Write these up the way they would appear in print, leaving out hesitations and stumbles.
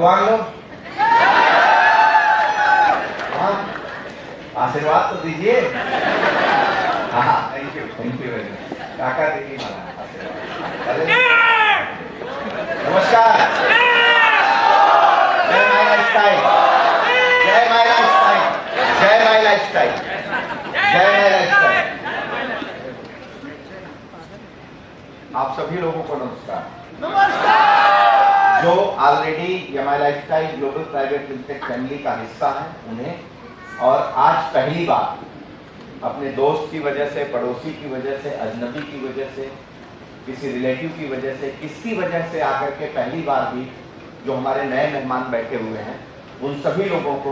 भगवान लोग आशीर्वाद तो दीजिए। हाँ थैंक यू वेरी मच काका दीदी आशीर्वाद। नमस्कार। जय माय लाइफस्टाइल, जय माय लाइफस्टाइल, जय माय लाइफस्टाइल, जय माय लाइफस्टाइल। आप सभी लोगों को नमस्कार। नमस्कार। जो already my lifestyle global private limited family का हिस्सा है उन्हें, और आज पहली बार अपने दोस्त की वजह से, पड़ोसी की वजह से, अजनबी की वजह से, किसी रिलेटिव की वजह से, किसकी वजह से आकर के पहली बार भी जो हमारे नए मेहमान बैठे हुए हैं, उन सभी लोगों को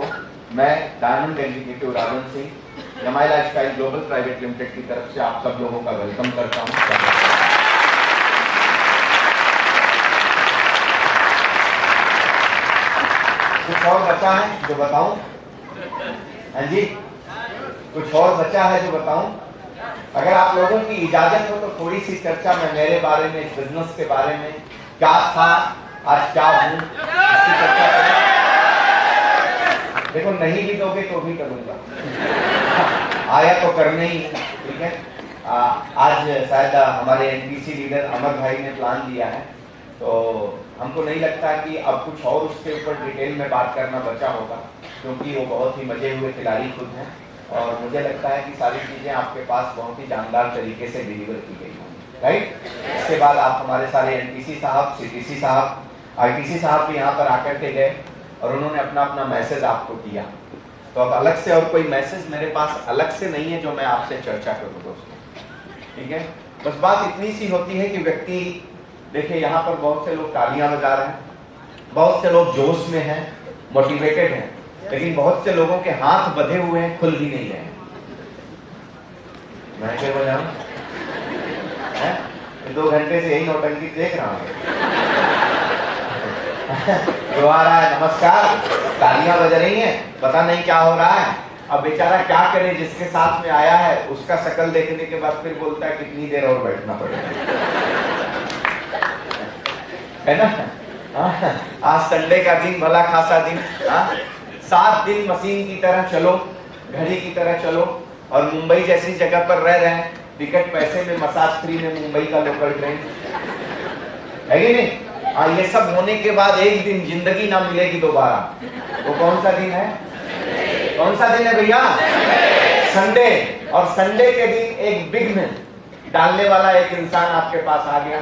मैं diamond executive Rajan Singh my lifestyle global private limited की तरफ से आप सब लोगों का वेलकम करता हूँ। कुछ और बचा है जो बताऊं? हाँ जी, कुछ और बचा है जो बताऊं? अगर आप लोगों की इजाजत हो तो थोड़ी सी चर्चा मैं मेरे बारे में, इस बिजनेस के बारे में, क्या था, आज क्या हूं, इसकी चर्चा करें। देखो नहीं भी दोगे तो भी करूंगा, आया तो करने ही है, ठीक है। आज शायद हमारे एनपीसी लीडर अमर भाई ने प्लान दिया है, तो हमको नहीं लगता कि अब कुछ और उसके ऊपर डिटेल में बात करना बचा होगा, क्योंकि वो बहुत ही मजे हुए खिलाड़ी खुद हैं, और मुझे लगता है कि सारी चीज़ें आपके पास बहुत ही जानदार तरीके से डिलीवर की गई होंगी, राइट। इसके बाद आप हमारे सारे एनटीसी साहब, सीटीसी साहब, आईटीसी साहब भी यहाँ पर आकर के गए और उन्होंने अपना अपना मैसेज आपको दिया। तो अब अलग से और कोई मैसेज मेरे पास अलग से नहीं है जो मैं आपसे चर्चा करूँ दोस्तों, ठीक है। बस बात इतनी सी होती है कि व्यक्ति, देखिए यहाँ पर बहुत से लोग तालियां बजा रहे हैं, बहुत से लोग जोश में हैं, मोटिवेटेड हैं, लेकिन बहुत से लोगों के हाथ बंधे हुए हैं, खुल भी नहीं रहे हैं। मैं क्या बजाऊं? 2 घंटे से यही नौटंकी देख रहा हूँ। जो आ रहा है नमस्कार, तालियां बज रही हैं, पता नहीं क्या हो रहा है। अब बेचारा क्या करे, जिसके साथ में आया है उसका शक्ल देखने के बाद फिर बोलता है कितनी देर और बैठना पड़ेगा, है ना। आज संडे का दिन, भला खासा दिन, 7 दिन मशीन की तरह चलो, घड़ी की तरह चलो, और मुंबई जैसी जगह पर रह रहे हैं, टिकट पैसे में, मसाज फ्री में मुंबई का लोकल ट्रेन, है कि नहीं। ये सब होने के बाद एक दिन जिंदगी ना मिलेगी दोबारा। वो कौन सा दिन है? कौन सा दिन है भैया? संडे। और संडे के दिन एक बिग में डालने वाला एक इंसान आपके पास आ गया।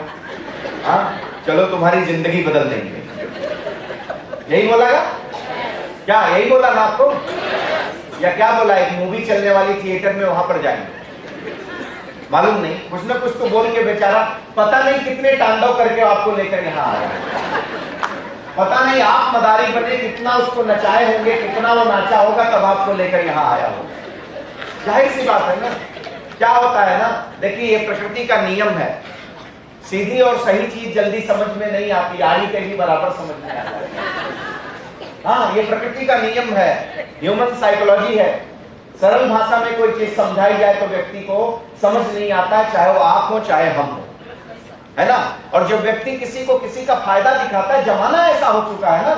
चलो तुम्हारी जिंदगी बदल देंगे, यही बोला क्या? क्या यही बोला ना आपको, या क्या बोला? एक मूवी चलने वाली थिएटर में, वहां पर जाएंगे, मालूम नहीं, कुछ ना कुछ तो बोल के बेचारा पता नहीं कितने तांडव करके आपको लेकर यहाँ आया, पता नहीं आप मदारी बने, कितना उसको नचाए होंगे, कितना वो नाचा होगा, तब आपको लेकर यहाँ आया होगा। जाहिर सी बात है ना। क्या होता है ना, देखिए ये प्रकृति का नियम है, सीधी और सही चीज जल्दी समझ में नहीं आती, आड़ी के भी बराबर समझ में आता है। हाँ, ये प्रकृति का नियम है, ह्यूमन साइकोलॉजी है। सरल भाषा में कोई चीज समझाई जाए तो व्यक्ति को समझ नहीं आता है, चाहे वो आप हो चाहे हम हो, है ना। और जब व्यक्ति किसी को किसी का फायदा दिखाता है, जमाना ऐसा हो चुका है ना,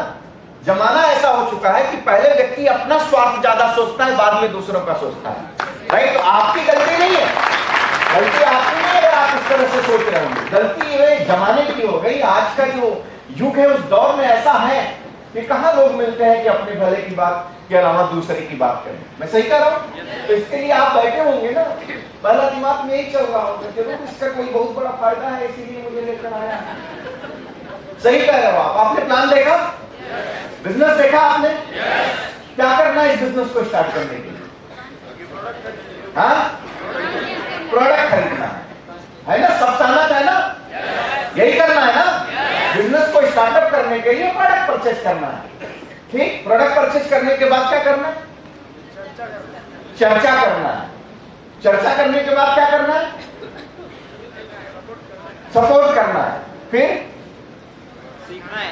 जमाना ऐसा हो चुका है कि पहले व्यक्ति अपना स्वार्थ ज्यादा सोचता है, बाद में दूसरों का सोचता है, राइट। तो आपकी गलती नहीं है, गलती आपकी नहीं है, आप इस तरह से सोच रहे होंगे, गलती ये जमाने की हो गई। आज का जो युग है, उस दौर में ऐसा है कि कहाँ लोग मिलते हैं कि अपने भले की बात के अलावा दूसरे की बात करें। मैं सही कह रहा हूँ? तो इसके लिए आप बैठे होंगे ना, पहला दिमाग में यही चल रहा होगा, जरूर इसका कोई बहुत बड़ा फायदा है, इसीलिए मुझे लेकर आया। सही कह रहे हो आप। आपने प्लान देखा, बिजनेस देखा आपने, क्या करना है इस बिजनेस को स्टार्ट करने के लिए? हाँ, प्रोडक्ट खरीदना है ना, सब सहमत है ना, यही करना है ना। बिजनेस को स्टार्टअप करने के लिए प्रोडक्ट परचेज करना है, ठीक। प्रोडक्ट परचेज करने के बाद क्या करना है? चर्चा करना है। चर्चा करने के बाद क्या करना है? सपोर्ट करना है। फिर सीखना है।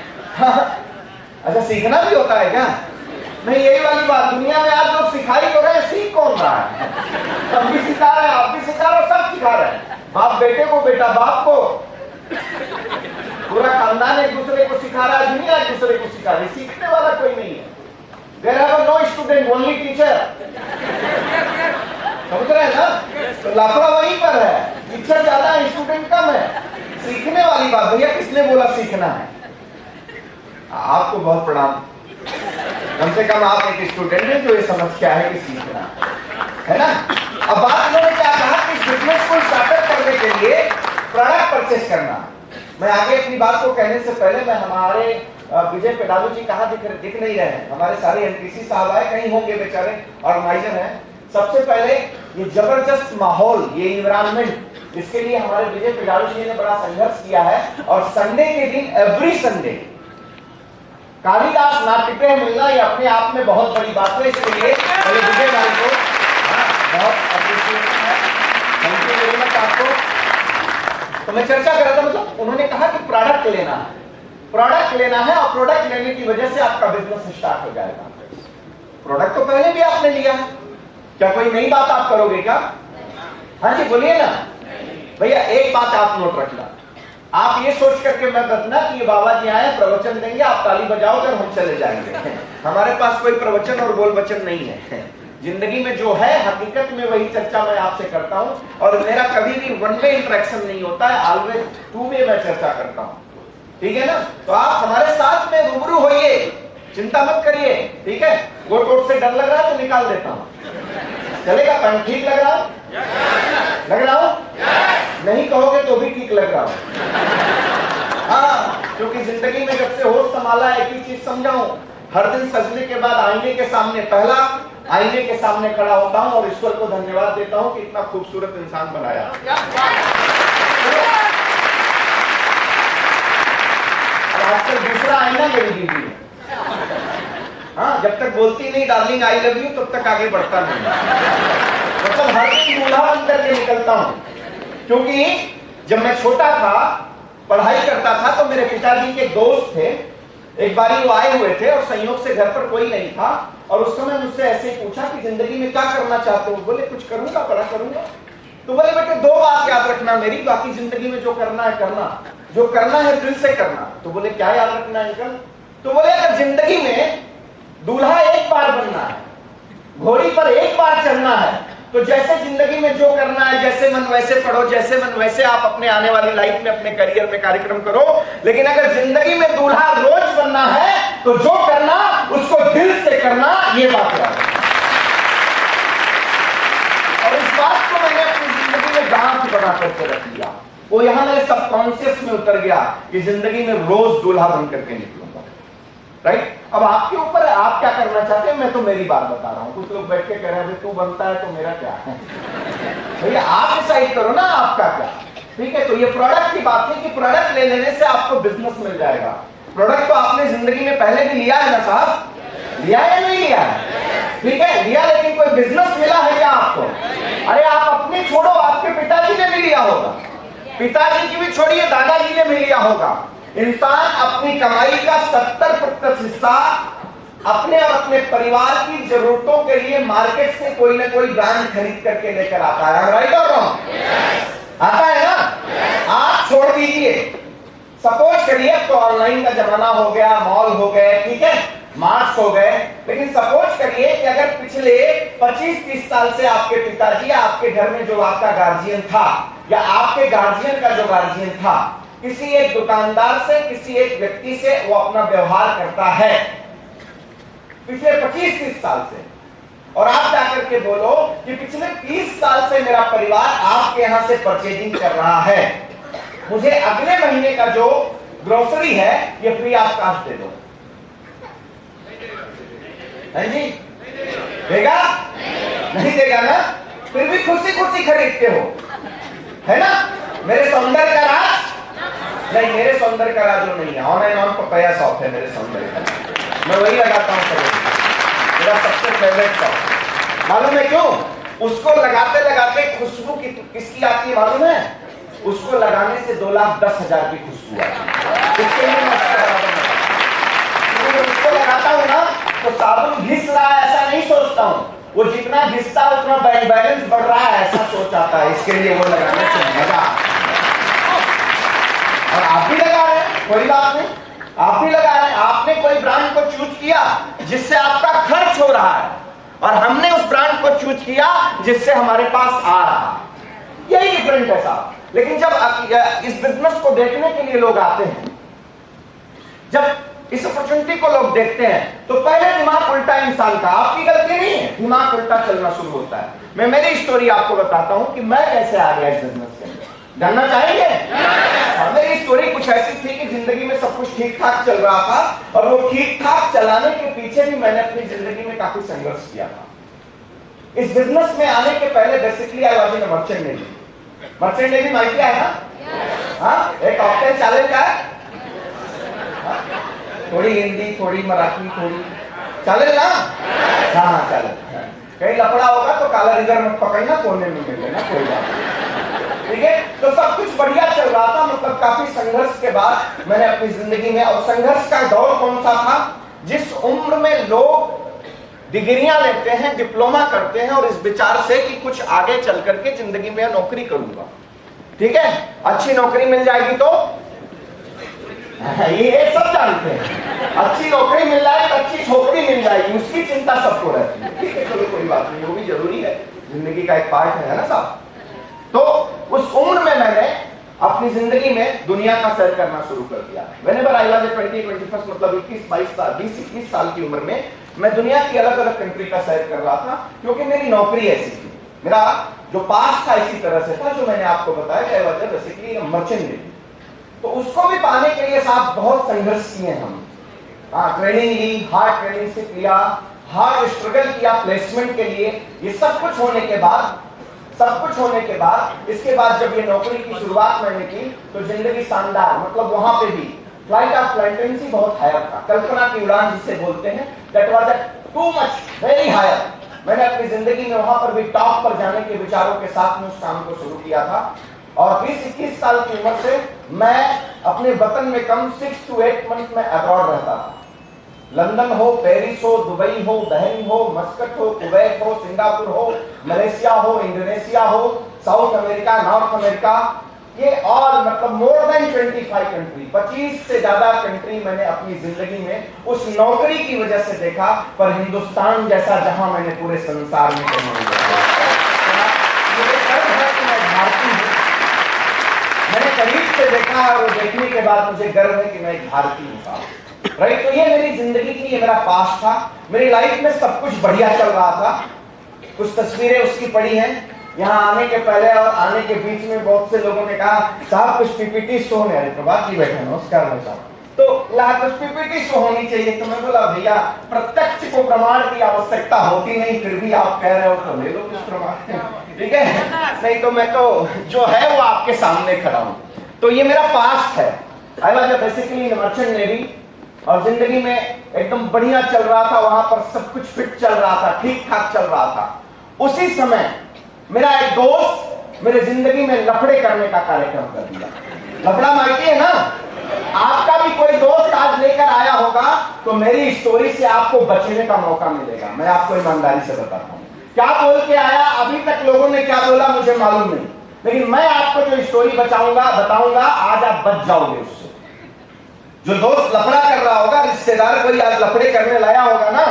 अच्छा, सीखना भी होता है क्या? नहीं, यही वाली बात, दुनिया में आज लोग सिखाई हो रहे हैं, सीख कौन रहा है? हम भी सिखा रहे हैं, आप भी सिखा रहे हो, सब सिखा रहे हैं। बाप बेटे को, बेटा बाप को, पूरा खानदान एक दूसरे को सिखा रहा है, दुनिया एक दूसरे को सिखा रही है, सीखने वाला कोई नहीं है। Wherever no student, only teacher। समझ रहे हैं ना? तो लापड़ा वहीं पर है, टीचर ज्यादा है, स्टूडेंट कम है। सीखने वाली बात, भैया किसने बोला सीखना है? आपको बहुत प्रणाम, कम से कम आप एक स्टूडेंट हैं जो ये समझ के आए कि सीखना है ना। अब बात उन्होंने क्या कहा कि बिजनेस को स्टार्टअप करने के लिए प्रोडक्ट परचेस करना। मैं आगे अपनी बात को कहने से पहले मैं हमारे विजय पेडालू जी कहाँ दिख नहीं रहे हैं, हमारे सारे एनपीसी साहब आए, कहीं होंगे बेचारे, ऑर्गेनाइजर हैं। सबसे पहले ये जबरदस्त माहौल, ये इन्वायरमेंट, इसके लिए हमारे विजय पेडालू जी ने बड़ा संघर्ष किया है। और संडे के दिन, एवरी संडे कालिदास नाट्य मिलना ये अपने आप में बहुत बड़ी बात है। इसके लिए पहले विजय भाई को बहुत अप्रिशिएट है, थैंक यू वेरी मच आपको। तो मैं चर्चा कर रहा था, मतलब उन्होंने कहा कि प्रोडक्ट लेना है, प्रोडक्ट लेना है, और प्रोडक्ट लेने की वजह से आपका बिजनेस स्टार्ट हो जाएगा। प्रोडक्ट तो पहले भी आपने लिया है, क्या कोई नई बात आप करोगे क्या? हाँ जी बोलिए ना भैया। एक बात आप नोट रखना, आप ये सोच करके मत रखना कि ये बाबा जी आए प्रवचन देंगे, आप ताली बजाओगे और हम चले जाएंगे। हमारे पास कोई प्रवचन और बोल वचन नहीं है। जिंदगी में जो है हकीकत में वही चर्चा मैं आपसे करता हूं, और मेरा कभी भी वन वे इंटरेक्शन नहीं होता है, ऑलवेज टू वे मैं चर्चा करता हूं, ठीक है ना। तो आप हमारे साथ में रूबरू होइए, चिंता मत करिए, ठीक है। गोट वोट से डर लग रहा है तो निकाल देता हूं, चलेगा? पैंट ठीक लग रहा हूं? लग रहा हूं? नहीं कहोगे तो भी ठीक लग रहा हूं। हाँ, क्योंकि जिंदगी में जब से होश संभाला है, एक ही चीज समझाऊं, हर दिन सजने के बाद आईने के सामने, पहला आईने के सामने खड़ा होता हूं और ईश्वर को धन्यवाद देता हूं कि इतना खूबसूरत इंसान बनाया। आजकल दूसरा आईना मेरी बीवी है। हाँ, जब तक बोलती नहीं डार्लिंग आई लव यू तब तक आगे बढ़ता नहीं। मतलब हर दिन दूल्हा बन करके निकलता हूं, क्योंकि जब मैं छोटा था, पढ़ाई करता था, तो मेरे पिताजी के दोस्त थे, एक बारी वो आए हुए थे और संयोग से घर पर कोई नहीं था, और उस समय मुझसे ऐसे ही पूछा कि जिंदगी में क्या करना चाहते हो? बोले कुछ करूंगा, बड़ा करूंगा। तो बोले बेटे दो बात याद रखना मेरी, बाकी जिंदगी में जो करना है करना, जो करना है दिल से करना। तो बोले क्या याद रखना है अंकल? तो बोले अगर जिंदगी में दूल्हा एक बार बनना है, घोड़ी पर एक बार चढ़ना है, तो जैसे जिंदगी में जो करना है, जैसे मन वैसे पढ़ो, जैसे मन वैसे आप अपने आने वाली लाइफ में, अपने करियर में कार्यक्रम करो। लेकिन अगर जिंदगी में दूल्हा रोज बनना है, तो जो करना उसको दिल से करना, ये बात याद है। और इस बात को मैंने अपनी जिंदगी में गांठ बना करके रख लिया, वो यहां मेरे सबकॉन्शियस में उतर गया कि जिंदगी में रोज दूल्हा बन करके निकलूंगा। राइट? अब आपके ऊपर है, आप क्या करना चाहते हैं, मैं तो मेरी बात बता रहा हूं। कुछ लोग बैठ के कह रहे हैं तू बनता है तो मेरा क्या है। भैया आप डिसाइड करो ना आपका क्या, ठीक है। तो ये प्रोडक्ट की बात है कि प्रोडक्ट ले लेने से आपको बिजनेस मिल जाएगा। प्रोडक्ट तो आपने जिंदगी में पहले भी लिया है ना साहब, लिया है या नहीं लिया है? ठीक है, लिया, लेकिन कोई बिजनेस मिला है क्या आपको? अरे आप अपने छोड़ो, आपके पिताजी ने भी लिया होगा, पिताजी की भी छोड़िए, दादाजी ने भी लिया होगा। इंसान अपनी कमाई का 70% हिस्सा अपने और अपने परिवार की जरूरतों के लिए मार्केट से कोई ना कोई ब्रांड खरीद करके लेकर आता है। राइट और रॉन्ग? आता है ना? आप छोड़ दीजिए, सपोज करिए तो ऑनलाइन का जमाना हो गया, मॉल हो गए, ठीक है, मार्ट्स हो गए, लेकिन सपोज करिए कि अगर पिछले 25-30 साल से आपके पिताजी या आपके घर में जो आपका गार्जियन था, या आपके गार्जियन का जो गार्जियन था, किसी एक दुकानदार से, किसी एक व्यक्ति से वो अपना व्यवहार करता है पिछले 25-30 साल से, और आप जाकर के बोलो कि पिछले 30 साल से मेरा परिवार आपके यहां से परचेजिंग कर रहा है, मुझे अगले महीने का जो ग्रोसरी है ये फ्री ऑफ कॉस्ट दे दो। है जी? देगा? नहीं देगा ना? फिर भी खुशी खुशी खरीदते हो, है ना? मेरे सौंदर्य का राज नहीं, मेरे सौंदर्य का राज नहीं है, on and on papaya shop है मेरे सौंदर्य का, मैं वही लगाता हूँ सर, मेरा सबसे फेवरेट शॉप। मालूम है क्यों? उसको लगाते लगाते खुशबू किसकी आती है मालूम है? उसको लगाने से 2,10,000 की खुशबू आती है। उसको लगाता हूँ ना तो साबुन घिस रहा है ऐसा नहीं सोचता हूँ, वो जितना घिसता है उतना बैलेंस बढ़ रहा है ऐसा सोच आता है। इसके लिए वो लगाने से मजा। और आप भी लगा रहे हैं, कोई बात नहीं, आप भी लगा रहे हैं। आपने कोई ब्रांड को चूज किया जिससे आपका खर्च हो रहा है, और हमने उस ब्रांड को चूज किया जिससे हमारे पास आ रहा है। यही डिफरेंट है साहब। लेकिन जब इस बिजनेस को देखने के लिए लोग आते हैं, जब इस अपॉर्चुनिटी को लोग देखते हैं, तो पहले दिमाग उल्टा इंसान का, आपकी गलती नहीं है, दिमाग उल्टा चलना शुरू होता है। मैं मेरी स्टोरी आपको बताता हूं कि मैं कैसे आ गया इस बिजनेस के अंदर। जानना चाहेंगे? मेरी स्टोरी कुछ ऐसी थी कि जिंदगी में सब कुछ ठीक ठाक चल रहा था, और वो ठीक ठाक चलाने के पीछे भी मैंने अपनी जिंदगी में काफी संघर्ष किया था। इस बिजनेस में आने के पहले basically I was in merchant navy. Merchant navy mic है ना? हाँ, एक ऑक्टेन चाले का है, थोड़ी हिंदी, थोड़ी मराठी, थोड़ी चले ना? हाँ चले। कहीं लफड़ा होगा तो काला रिजर्व में पकड़ना, कोने में मिल लेना, कोई बात नहीं। ठीक है, तो सब कुछ बढ़िया चल रहा था। मतलब काफी संघर्ष के बाद मैंने अपनी जिंदगी में, और संघर्ष का दौर कौन सा था? जिस उम्र में लोग डिग्रियां लेते हैं, डिप्लोमा करते हैं, और इस विचार से कि कुछ आगे चल करके जिंदगी में नौकरी करूंगा। ठीक है, अच्छी नौकरी मिल जाएगी तो ये सब जानते हैं, अच्छी नौकरी मिल जाए तो अच्छी छोकरी मिल जाएगी, उसकी चिंता सबको रहती है। ठीक है, चलो कोई बात नहीं, वो भी जरूरी है, जिंदगी का एक पार्ट है ना साहब। तो उस उम्र में मैंने अपनी जिंदगी में दुनिया का सैर करना शुरू कर दिया। Whenever I was 20-21 मतलब 20-22 साल की उम्र में मैं दुनिया की अलग अलग कंट्री का सैर कर रहा था, क्योंकि मेरी नौकरी ऐसी थी, मेरा जो पास था इसी तरह से था, जो मैंने आपको बताया बेसिकली मर्चेंट नेवी। तो उसको भी पाने के लिए साथ बहुत संघर्ष किए हम। ट्रेनिंग ली, हार्ड ट्रेनिंग से किया, हार्ड स्ट्रगल किया प्लेसमेंट के लिए। ये सब कुछ होने के बाद इसके बाद जब ये नौकरी की शुरुआत मैंने की, तो जिंदगी शानदार, मतलब वहां पे भी फ्लाइट ऑफ फ्लाइटेंसी बहुत हायर था, कल्पना की उड़ान जिसे बोलते हैं, that was too much, very higher. मैंने अपनी जिंदगी में वहां पर भी टॉप पर जाने के विचारों के साथ में उस काम को शुरू किया था। और 20-21 साल की उम्र से मैं अपने वतन में कम 6 to 8 मंथ में अब्रॉड रहता था। लंदन हो, पेरिस हो, दुबई हो, बहरीन हो, मस्कट हो, कुवैत हो, सिंगापुर हो, मलेशिया हो, इंडोनेशिया हो, साउथ अमेरिका, नॉर्थ अमेरिका, ये ऑल मतलब मोर देन 25 कंट्री, 25 से ज्यादा कंट्री मैंने अपनी जिंदगी में उस नौकरी की वजह से देखा। पर हिंदुस्तान जैसा जहां मैंने पूरे संसार में कहीं नहीं देखा। मैंने करीब से देखा, और देखने के बाद मुझे गर्व है कि मैं एक भारतीय हूँ। राइट, तो ये मेरी जिंदगी थी, ये मेरा पास था। मेरी लाइफ में सब कुछ बढ़िया चल रहा था। कुछ तस्वीरें उसकी पड़ी हैं। यहाँ आने के पहले और आने के बीच में बहुत से लोगों ने कहा साहब कुछ पीपीटी शो है। प्रभात जी बैठे, नमस्कार भाई साहब। तो कुछ पीपीटी शो होनी चाहिए। तो मैं बोला भैया प्रत्यक्ष को प्रमाण की आवश्यकता होती नहीं, फिर भी आप कह रहे हो तो ले लो कुछ प्रमाण। ठीक है, नहीं तो मैं तो जो है वो आपके सामने खड़ा हूँ। तो ये मेरा पास्ट है। I was basically in merchant navy, और जिंदगी में एकदम बढ़िया चल रहा था। वहां पर सब कुछ फिट चल रहा था, ठीक ठाक चल रहा था। उसी समय मेरा एक दोस्त मेरे जिंदगी में लफड़े करने का कार्यक्रम कर दिया। लफड़ा मारती है ना, आपका भी कोई दोस्त आज लेकर आया होगा, तो मेरी स्टोरी से आपको बचने का मौका मिलेगा। मैं आपको ईमानदारी से बताता हूँ, क्या बोल के आया, अभी तक लोगों ने क्या बोला मुझे मालूम नहीं, लेकिन मैं आपको जो स्टोरी बताऊंगा, आज आप बच जाओगे उससे। जो दोस्त लफड़ा कर रहा होगा, रिश्तेदार कोई आज लफड़े करने लाया होगा ना,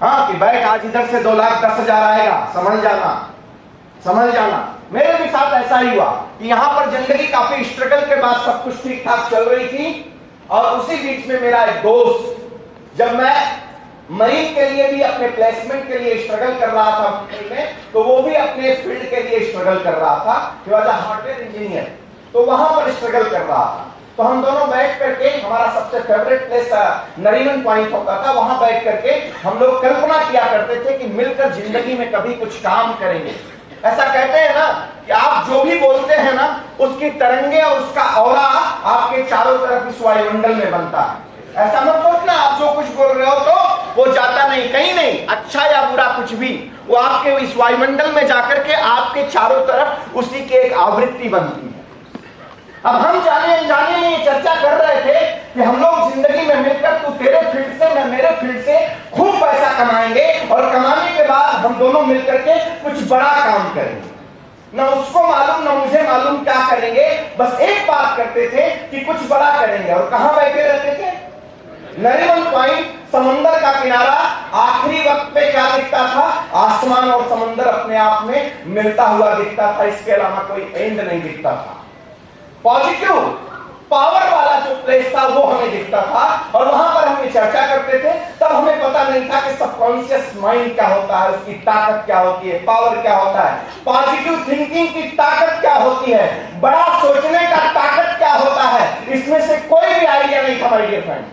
हाँ कि बैठ आज इधर से 2,10,000 आएगा, समझ जाना। मेरे भी साथ ऐसा ही हुआ कि यहाँ पर जिंदगी काफी स्ट्रगल के बाद सब कुछ ठीक ठाक चल रही थी, और उसी बीच में मेरा एक दोस्त, जब मैं मरीन के लिए भी अपने प्लेसमेंट के लिए स्ट्रगल कर रहा था में, तो वो भी अपने फील्ड के लिए स्ट्रगल कर रहा था, he was a hardware engineer, तो वहां पर स्ट्रगल कर रहा था। तो हम दोनों बैठ करके, हमारा सबसे फेवरेट प्लेस नरीमन पॉइंट होता था, वहां बैठ करके हम लोग कल्पना किया करते थे कि मिलकर जिंदगी में कभी कुछ काम करेंगे। ऐसा कहते हैं ना कि आप जो भी बोलते हैं ना, उसकी तरंगे और उसका ऑरा आपके चारों तरफ इस वायुमंडल में बनता है। ऐसा मत सोचना आप जो कुछ बोल रहे हो तो वो जाता नहीं, कहीं नहीं, अच्छा या बुरा कुछ भी, वो आपके इस वायुमंडल में जाकर के आपके चारों तरफ उसी की एक आवृत्ति बनती है। अब हम जाने अनजाने में ये चर्चा कर रहे थे कि हम लोग जिंदगी में मिलकर, तू तेरे फील्ड से मैं मेरे फील्ड से खूब पैसा कमाएंगे, और कमाने के बाद हम दोनों मिलकर के कुछ बड़ा काम करेंगे। ना उसको मालूम ना मुझे मालूम क्या करेंगे, बस एक बात करते थे कि कुछ बड़ा करेंगे। और कहां बैठे रहते थे? नरीमन पॉइंट, समंदर का किनारा। आखिरी वक्त पे क्या दिखता था? आसमान और समंदर अपने आप में मिलता हुआ दिखता था, इसके अलावा कोई एंड नहीं दिखता था। पॉजिटिव पावर वाला जो प्लेस था वो हमें दिखता था, और वहां पर हम चर्चा करते थे। तब हमें पता नहीं था कि सबकॉन्शियस माइंड क्या होता है, उसकी ताकत क्या होती है, पावर क्या होता है, पॉजिटिव थिंकिंग की ताकत क्या होती है, बड़ा सोचने का ताकत क्या होता है। इसमें से कोई भी आइडिया नहीं था माय डियर फ्रेंड,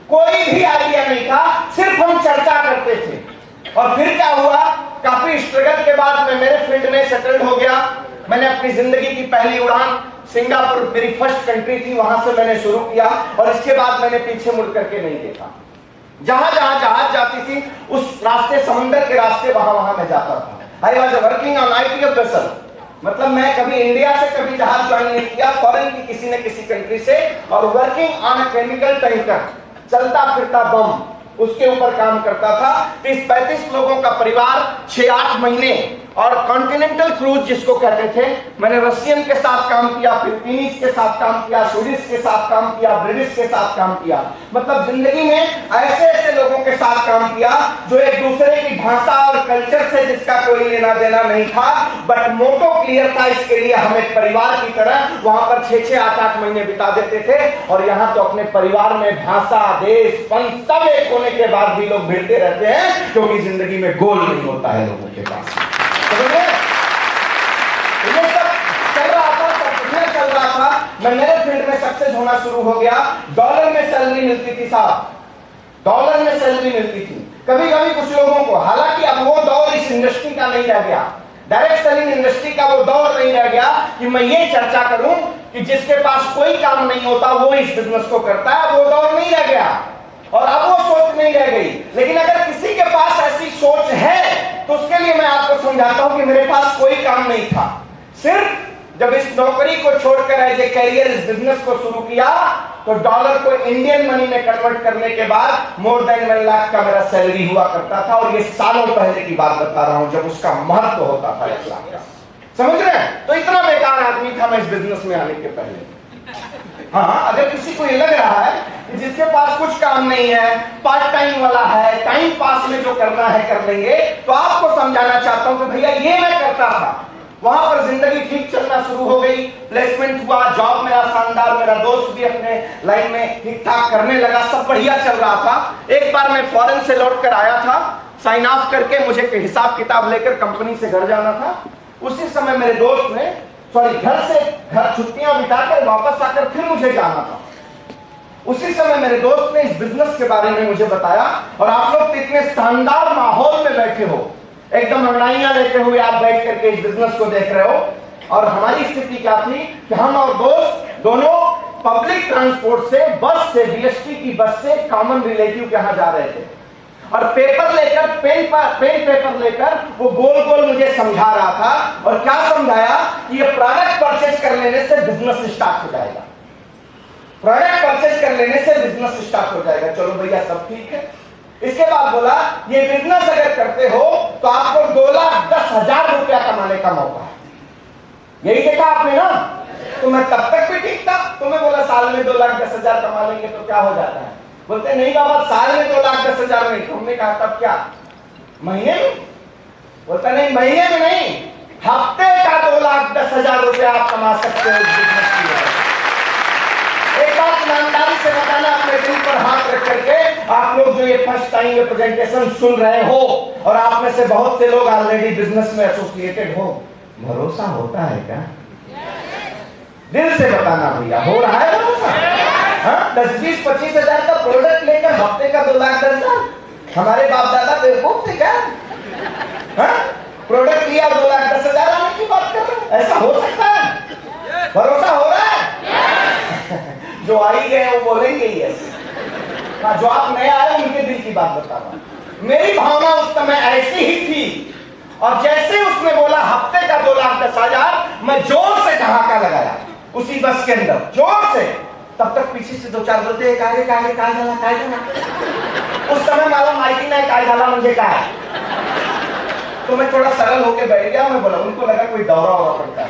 कोई भी आइडिया नहीं था, सिर्फ हम चर्चा करते थे। और फिर क्या हुआ? काफी स्ट्रगल के बाद मैं मेरे फील्ड में सेटल्ड हो गया। मैंने अपनी जिंदगी की पहली उड़ान सिंगापुर, मेरी फर्स्ट कंट्री थी, वहां से मैंने शुरू किया, और इसके बाद मैंने पीछे मुड़ करके नहीं देखा। जहां जहां जहाज जाती थी उस रास्ते, समंदर के रास्ते, वहां वहां मैं जाता था। I was working on ITF vessel, मतलब मैं कभी इंडिया से कभी जहाज ज्वाइन नहीं किया, फॉरेन की किसी न किसी कंट्री से, और working on a chemical tanker, चलता फिरता बम, उसके ऊपर काम करता था। 30-35 लोगों का परिवार, 6-8 महीने, और कॉन्टिनेंटल क्रूज जिसको कहते थे। मैंने रशियन के साथ काम किया, फिलिपीनीज के साथ काम किया, स्वीडिश के साथ काम किया, ब्रिटिश के साथ काम किया। मतलब जिंदगी में ऐसे ऐसे लोगों के साथ काम किया जो एक दूसरे की भाषा और कल्चर से जिसका कोई लेना देना नहीं था, बट मोटो क्लियर था। इसके लिए हम एक परिवार की तरह वहां पर 6-6, 8-8 महीने बिता देते थे। और यहाँ तो अपने परिवार में भाषा, देश, पंथ सब एक होने के बाद भी लोग भिड़ते रहते हैं, क्योंकि जिंदगी में गोल नहीं होता है लोगों के पास। ये सब चल रहा था, सब चल रहा था। मैं मेरे फील्ड में सक्सेस होना शुरू हो गया। डॉलर में सैलरी मिलती थी साहब, डॉलर में सैलरी मिलती थी। कभी कभी कुछ लोगों को, हालांकि अब वो दौर इस इंडस्ट्री का नहीं रह गया, डायरेक्ट सेलिंग इंडस्ट्री का वो दौर नहीं रह गया कि मैं ये चर्चा करूं कि जिसके पास कोई काम नहीं होता वो इस बिजनेस को करता है। वो दौर नहीं रह गया, और अब वो सोच नहीं रह गई। लेकिन अगर किसी के पास ऐसी सोच है तो उसके लिए मैं आपको समझाता हूं कि मेरे पास कोई काम नहीं था। सिर्फ जब इस नौकरी को छोड़कर एज ए कैरियर इस बिजनेस को शुरू किया, तो डॉलर को इंडियन मनी में कन्वर्ट करने के बाद मोर देन 1 लाख का मेरा सैलरी हुआ करता था। और ये सालों पहले की बात बता रहा हूं, जब उसका महत्व होता था 1 लाख का। समझ रहे हैं? तो इतना बेकार आदमी था मैं इस बिजनेस में आने के पहले। हाँ, अगर किसी को ये लग रहा है कि जिसके पास कुछ काम नहीं है, पार्ट टाइम वाला है, टाइम पास में जो करना है कर लेंगे, तो आपको समझाना चाहता हूं कि भैया ये मैं करता था। वहां पर जिंदगी ठीक चलना शुरू हो गई, प्लेसमेंट हुआ, जॉब मेरा शानदार, मेरा दोस्त भी अपने लाइन में ठीक ठाक करने लगा, सब बढ़िया चल रहा था। एक बार मैं फॉरेन से लौट कर आया था, साइन ऑफ करके मुझे हिसाब किताब लेकर कंपनी से घर जाना था। उसी समय मेरे दोस्त ने घर छुट्टियां बिताकर वापस आकर फिर मुझे जाना था। उसी समय मेरे दोस्त ने इस बिजनेस के बारे में मुझे बताया। और आप लोग इतने शानदार माहौल में बैठे हो, एकदम अंगड़ाइयां लेते हुए आप बैठ करके इस बिजनेस को देख रहे हो। और हमारी स्थिति क्या थी कि हम और दोस्त दोनों पब्लिक ट्रांसपोर्ट से, बस से, BST की बस से कॉमन रिलेटिव के यहाँ जा रहे थे। और पेपर लेकर, पेन पेपर लेकर वो गोल गोल मुझे समझा रहा था। और क्या समझाया कि ये प्रोडक्ट परचेज कर लेने से बिजनेस स्टार्ट हो जाएगा, प्रोडक्ट परचेज कर लेने से बिजनेस स्टार्ट हो जाएगा। चलो भैया सब ठीक है। इसके बाद बोला ये बिजनेस अगर करते हो तो आपको 2,10,000 रुपया कमाने का मौका है। यही देखा आपने ना? तो मैं तब तक भी ठीक था। तो मैं बोला साल में 2,10,000 कमा लेंगे तो क्या हो जाता है? बोलते नहीं बाबा, साल में 2,10,000 नहीं। तो हमने कहा तब क्या, महीने में? बोलता नहीं, महीने में नहीं, हफ्ते का 2,10,000 रुपया आप कमा सकते हो इस बिजनेस की वजह से। एक बात ईमानदारी से बताना, अपने दिल पर हाथ रख करके, आप लोग जो ये फर्स्ट टाइम ये प्रेजेंटेशन सुन रहे हो, और आप में से बहुत से लोग ऑलरेडी बिजनेस में एसोसिएटेड हो, भरोसा होता है क्या? दिल से बताना भैया, हो रहा है भरोसा? 10-20-25 हजार का प्रोडक्ट लेकर हफ्ते का 2,10,000? हमारे बाप दादा बेवकूफ थे क्या? प्रोडक्ट लिया 2,10,000 आने की बात कर रहे हो? ऐसा हो सकता है? भरोसा हो रहा है? जो आई गए वो बोलेंगे ही ऐसे। हाँ, जो आप नए आए उनके दिल की बात बता रहा हूं। मेरी भावना उस समय ऐसी ही थी। और जैसे उसने बोला हफ्ते का 2,10,000, मैं जोर से ठहाका लगाया उसी बस के अंदर, जोर से। तब तक पीछे से 2-4 बोलते काय झाला। उस समय मला माहिती नाही काय झाला म्हणजे काय। तो मैं थोड़ा सरल होके बैठ गया, मैं बोला, उनको लगा कोई दौरा हुआ पड़ता है।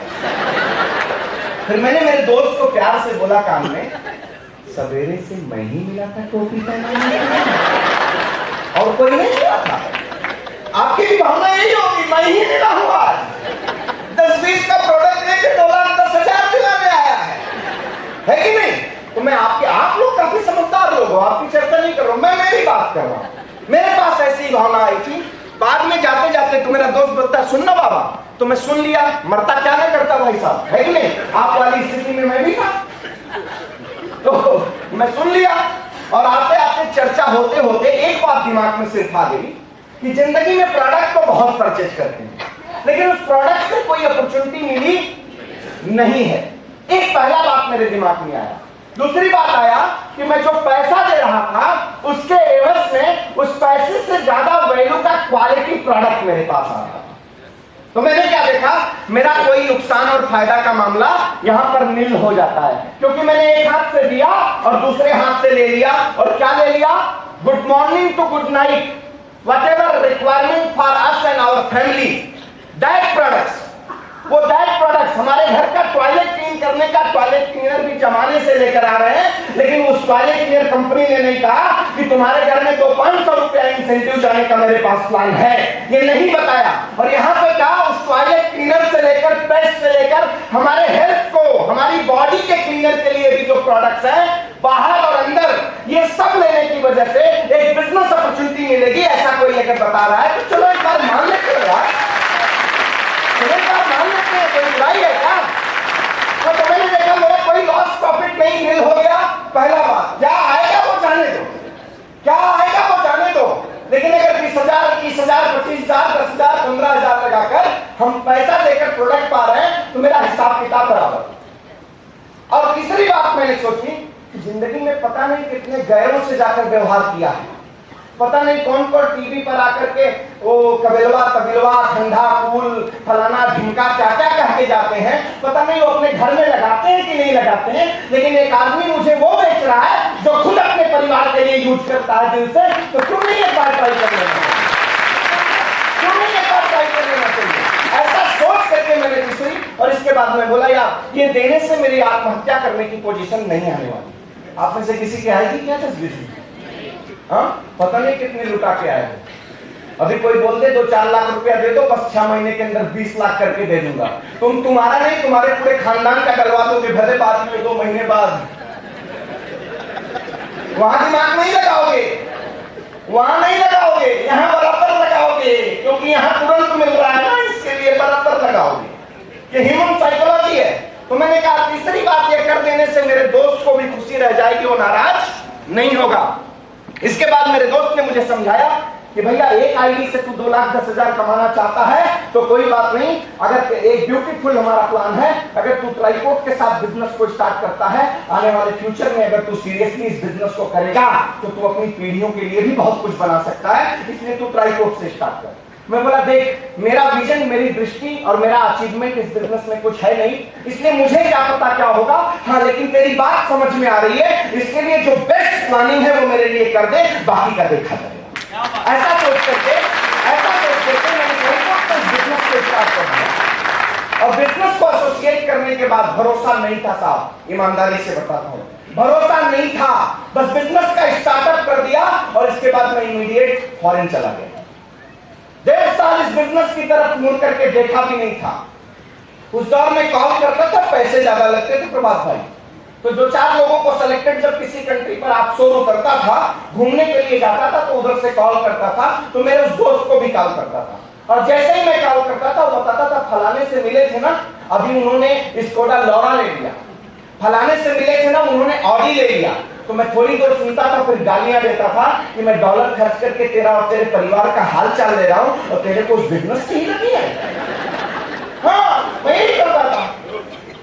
फिर मैंने मेरे दोस्त को प्यार से बोला कान में, सवेरे से मैं ही मिला था टोपी पहनाने और कोई नहीं मिला था। आपकी भी भावना यही होगी, मैं ही मिला हूं आज। 10-20 का प्रोडक्ट लेके $10,000 दिलाने आया है कि नहीं? तो मैं आप लोग काफी समझदार लोग हो, आपकी चर्चा नहीं कर रहा हूं, मैं मेरी बात कर रहा हूं। मेरे पास ऐसी भावना आई थी। बाद में जाते जाते तो मेरा दोस्त बोलता, सुनना बाबा, तो मैं सुन लिया, मरता क्या नहीं करता भाई साहब, है कि नहीं? आप वाली स्थिति में मैं भी था, तो मैं सुन लिया। और आते आते चर्चा होते होते एक बात दिमाग में सिर्फ आ गई कि जिंदगी में प्रोडक्ट तो बहुत परचेज करते हैं, लेकिन उस प्रोडक्ट से कोई अपॉर्चुनिटी मिली नहीं है। एक पहला बात मेरे दिमाग में आया। दूसरी बात आया कि मैं जो पैसा दे रहा था उसके एवज में उस पैसे से ज्यादा वैल्यू का क्वालिटी प्रोडक्ट मेरे पास आ रहा था। तो मैंने क्या देखा, मेरा कोई नुकसान और फायदा का मामला यहां पर नील हो जाता है, क्योंकि मैंने एक हाथ से दिया और दूसरे हाथ से ले लिया। और क्या ले लिया? Good morning to good night, whatever requirement for us and our family, that products. वो दैट प्रोडक्ट्स, हमारे घर का टॉयलेट क्लीन करने का टॉयलेट क्लीनर भी जमाने से लेकर आ रहे हैं, लेकिन उस टॉयलेट क्लीनर कंपनी ने नहीं कहा कि तुम्हारे घर में तो ₹500 इंसेंटिव जाने का मेरे पास प्लान है, ये नहीं बताया। और यहाँ पे कहा उस टॉयलेट क्लीनर से लेकर पेस्ट से लेकर हमारे हेल्थ को, हमारी बॉडी के क्लीनर के लिए भी जो प्रोडक्ट्स हैं बाहर और अंदर, ये सब लेने की वजह से एक बिजनेस अपॉर्चुनिटी मिलेगी, ऐसा कोई लेकर बता रहा है। तो चलो एक बार मान लेते हैं यार, कोई बुराई है क्या? तो मैंने देखा मेरा कोई लॉस प्रॉफिट नहीं मिल हो गया। पहला बात, क्या आएगा वो जाने दो, क्या आएगा वो जाने दो, लेकिन अगर 20,000, 30,000, 25,000, 10,000, 15,000 लगाकर हम पैसा देकर प्रोडक्ट पा रहे हैं तो मेरा हिसाब किताब बराबर। और तीसरी बात मैंने सोची कि जिंदगी में पता नहीं कितने गैरों से जाकर व्यवहार किया है, पता नहीं कौन कौन टीवी पर आकर के वो कबिलवा तबिलवा ठंडा फूल फलाना ढिमका क्या क्या कह के जाते हैं, पता नहीं वो अपने घर में लगाते हैं कि नहीं लगाते हैं। लेकिन एक आदमी मुझे वो बेच रहा है जो खुद अपने परिवार के लिए यूज करता है दिल से, तो क्यों नहीं एक बार ट्राई कर लेना चाहिए, क्यों नहीं एक बार ट्राई कर लेना चाहिए? ऐसा सोच करके मैंने तीसरी, और इसके बाद में बोला यार ये देने से मेरी आत्महत्या करने की पोजीशन नहीं आने वाली। आप में से किसी की आएगी क्या तस्वीर? हाँ, पता नहीं कितने लुटा के आए हैं। अभी कोई बोल दे 2-4 लाख रुपया दे दो, बस 6 महीने के अंदर 20 लाख करके दे दूंगा। तुम्हारा नहीं, तुम्हारे पूरे खानदान का डलवा दोगे, भले बाद में 2 महीने बाद। वहां दिमाग नहीं लगाओगे, वहां नहीं लगाओगे, यहाँ बराबर लगाओगे, क्योंकि यहाँ तुरंत मिल रहा है ना, इसके लिए बराबर लगाओगे। ये ह्यूमन साइकोलॉजी है। तो मैंने कहा तीसरी बात ये कर देने से मेरे दोस्त को भी खुशी रह जाएगी, वो नाराज नहीं होगा। इसके बाद मेरे दोस्त ने मुझे समझाया कि भैया एक आईडी से तू 2,10,000 कमाना चाहता है तो कोई बात नहीं, अगर एक ब्यूटीफुल हमारा प्लान है, अगर तू ट्राइकोट के साथ बिजनेस को स्टार्ट करता है, आने वाले फ्यूचर में अगर तू सीरियसली इस बिजनेस को करेगा तो तू अपनी पीढ़ियों के लिए भी बहुत कुछ बना सकता है, इसलिए तू ट्राइकोट से स्टार्ट कर। मैं बोला देख, मेरा विजन, मेरी दृष्टि और मेरा अचीवमेंट इस बिजनेस में कुछ है नहीं, इसलिए मुझे क्या पता क्या होगा। हाँ, लेकिन तेरी बात समझ में आ रही है, इसके लिए जो बेस्ट प्लानिंग है वो मेरे लिए कर दे, बाकी का देखा जाएगा। ऐसा सोच करके मैंने बिजनेस को स्टार्ट कर दिया। और बिजनेस को एसोसिएट करने के बाद भरोसा नहीं था साहब, ईमानदारी से बताता हूँ, भरोसा नहीं था। बस बिजनेस का स्टार्टअप कर दिया और इसके बाद मैं इमीडिएट फॉरेन चला गया। 1.5 साल इस बिजनेस की तरफ मुड़ करके देखा भी नहीं था। उस दौर में कॉल करता था, पैसे ज्यादा लगते थे प्रभात भाई, तो 2-4 लोगों को सिलेक्टेड जब किसी कंट्री पर आप शो करता था, घूमने के लिए जाता था, तो उधर से कॉल करता था, तो मेरे उस दोस्त को भी कॉल करता था। और जैसे ही मैं कॉल करता था वो बताता था फलाने से मिले थे ना, अभी उन्होंने स्कोडा लॉरा ले लिया, फलाने से मिले थे ना, उन्होंने ऑडी ले लिया। तो मैं थोड़ी देर सुनता था, फिर गालियां देता था कि मैं डॉलर खर्च करके तेरा और तेरे परिवार का हाल चाल ले रहा हूं और तेरे को उस बिजनेस की ही लगी है। हाँ, मैं यही करता था,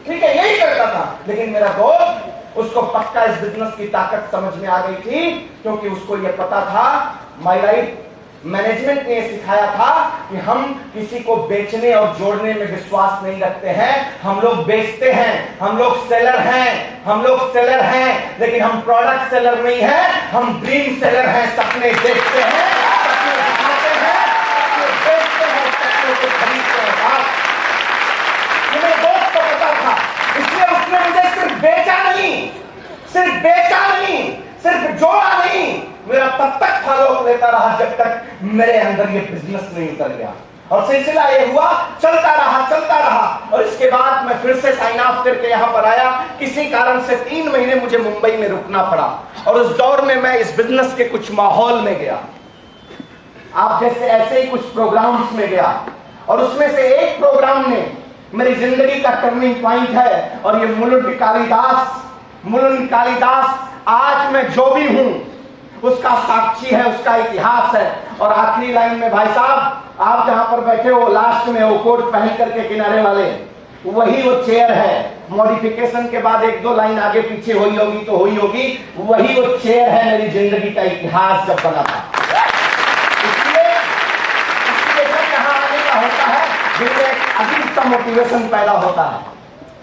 ठीक है, यही करता था। लेकिन मेरा दोस्त, उसको पक्का इस बिजनेस की ताकत समझ में आ गई थी, क्योंकि उसको यह पता था, माय लाइफ मैनेजमेंट ने सिखाया था कि हम किसी को बेचने और जोड़ने में विश्वास नहीं रखते हैं, हम लोग बेचते हैं, हम लोग सेलर हैं, हम लोग सेलर हैं, लेकिन हम प्रोडक्ट सेलर नहीं हैं, हम ड्रीम सेलर हैं। सपने देखते हैं, सपने दिखाते हैं, सपने बेचते हैं, उसने मुझे सिर्फ बेचा नहीं, सिर्फ जोड़ा नहीं, मेरा तब तक फॉलोअप लेता रहा जब तक मेरे अंदर ये बिजनेस नहीं उतर गया। और सिलसिला ये हुआ, चलता रहा और इसके बाद मैं फिर से साइन ऑफ करके यहाँ पर आया। किसी कारण से 3 महीने मुझे मुंबई में रुकना पड़ा और उस दौर में मैं इस बिजनेस के कुछ माहौल में गया, आप जैसे ऐसे ही कुछ प्रोग्राम्स में गया और उसमें से एक प्रोग्राम ने मेरी जिंदगी का टर्निंग पॉइंट है। और ये मुलुंड कालिदास आज मैं जो भी हूं उसका साक्षी है, उसका इतिहास है। और आखिरी लाइन में भाई साहब, आप जहां पर बैठे हो लास्ट में वो कोट पहन करके किनारे वाले, वही वो चेयर है। मॉडिफिकेशन के बाद 1-2 लाइन आगे पीछे हुई होगी तो हुई होगी, वही वो चेयर है मेरी जिंदगी का इतिहास जब बना था। इसलिए कहां आने का होता है, जिनमें एक अजीब सा मोटिवेशन पैदा होता है।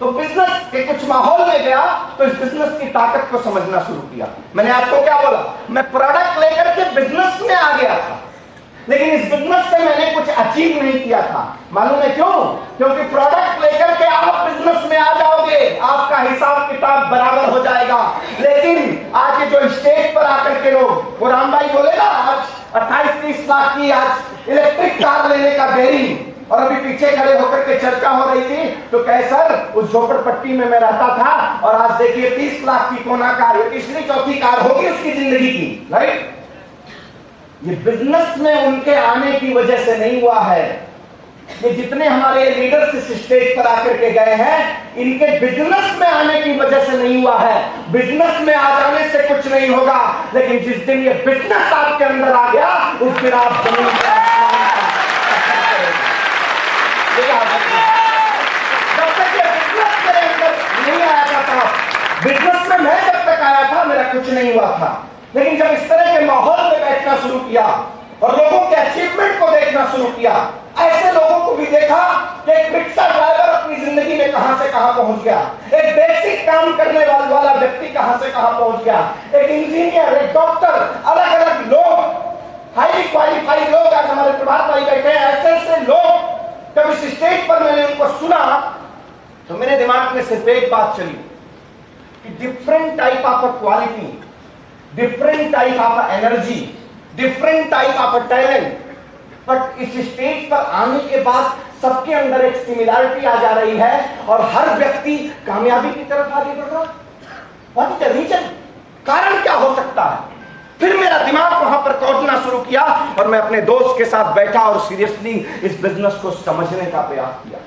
तो बिजनेस के कुछ माहौल में गया तो इस बिजनेस की ताकत को समझना शुरू किया। मैंने आपको क्या बोला, मैं प्रोडक्ट लेकर के बिजनेस में आ गया था, लेकिन इस बिजनेस से मैंने कुछ अचीव नहीं किया था। मालूम है क्यों? क्योंकि प्रोडक्ट लेकर के आप बिजनेस में आ जाओगे, आपका हिसाब किताब बराबर हो जाएगा। लेकिन आज ये जो स्टेज पर आकर के लोग, वो राम भाई बोले ना, आज 28-30 लाख की आज इलेक्ट्रिक कार लेने का बेरिंग, और अभी पीछे खड़े होकर के चर्चा हो रही थी तो कहे सर उस झोपड़पट्टी में मैं रहता था और आज देखिए 30 लाख की कोना कार, ये तीसरी चौथी कार होगी उसकी जिंदगी की, राइट? ये बिजनेस में उनके आने की वजह से नहीं हुआ है। ये जितने हमारे लीडर्स इस स्टेज पर आकर के गए हैं, इनके बिजनेस में आने की वजह से नहीं हुआ है। बिजनेस में आ जाने से कुछ नहीं होगा, लेकिन जिस दिन ये बिजनेस आपके अंदर आ गया उस दिन आप जमीन पर जब तक ये बिजनेस मेरे अंदर नहीं आया था, बिजनेस में मैं जब तक आया था मेरा कुछ नहीं हुआ था। लेकिन जब इस तरह के माहौल में बैठना शुरू किया और लोगों के अचीवमेंट को देखना शुरू किया, ऐसे लोगों को भी देखा कि एक रिक्शा ड्राइवर अपनी जिंदगी में कहां से कहां पहुंच गया, एक बेसिक काम करने वाला व्यक्ति कहां से कहां पहुंच गया, एक इंजीनियर, एक डॉक्टर, अलग अलग लोग, हाईली क्वालिफाइड लोग आज हमारे प्रभात भाई बैठे हैं। ऐसे लोग जब इस स्टेज पर मैंने उनको सुना तो मेरे दिमाग में सिर्फ एक बात चली कि different type of quality, different type of energy, different type of talent, but इस स्टेज पर आने के बाद सबके अंदर एक सिमिलरिटी आ जा रही है और हर व्यक्ति कामयाबी की तरफ आगे बढ़ रहा है। What is the reason? कारण क्या हो सकता है? फिर मेरा दिमाग वहां पर कौटना शुरू किया और मैं अपने दोस्त के साथ बैठा और सीरियसली इस बिजनेस को समझने का प्रयास किया।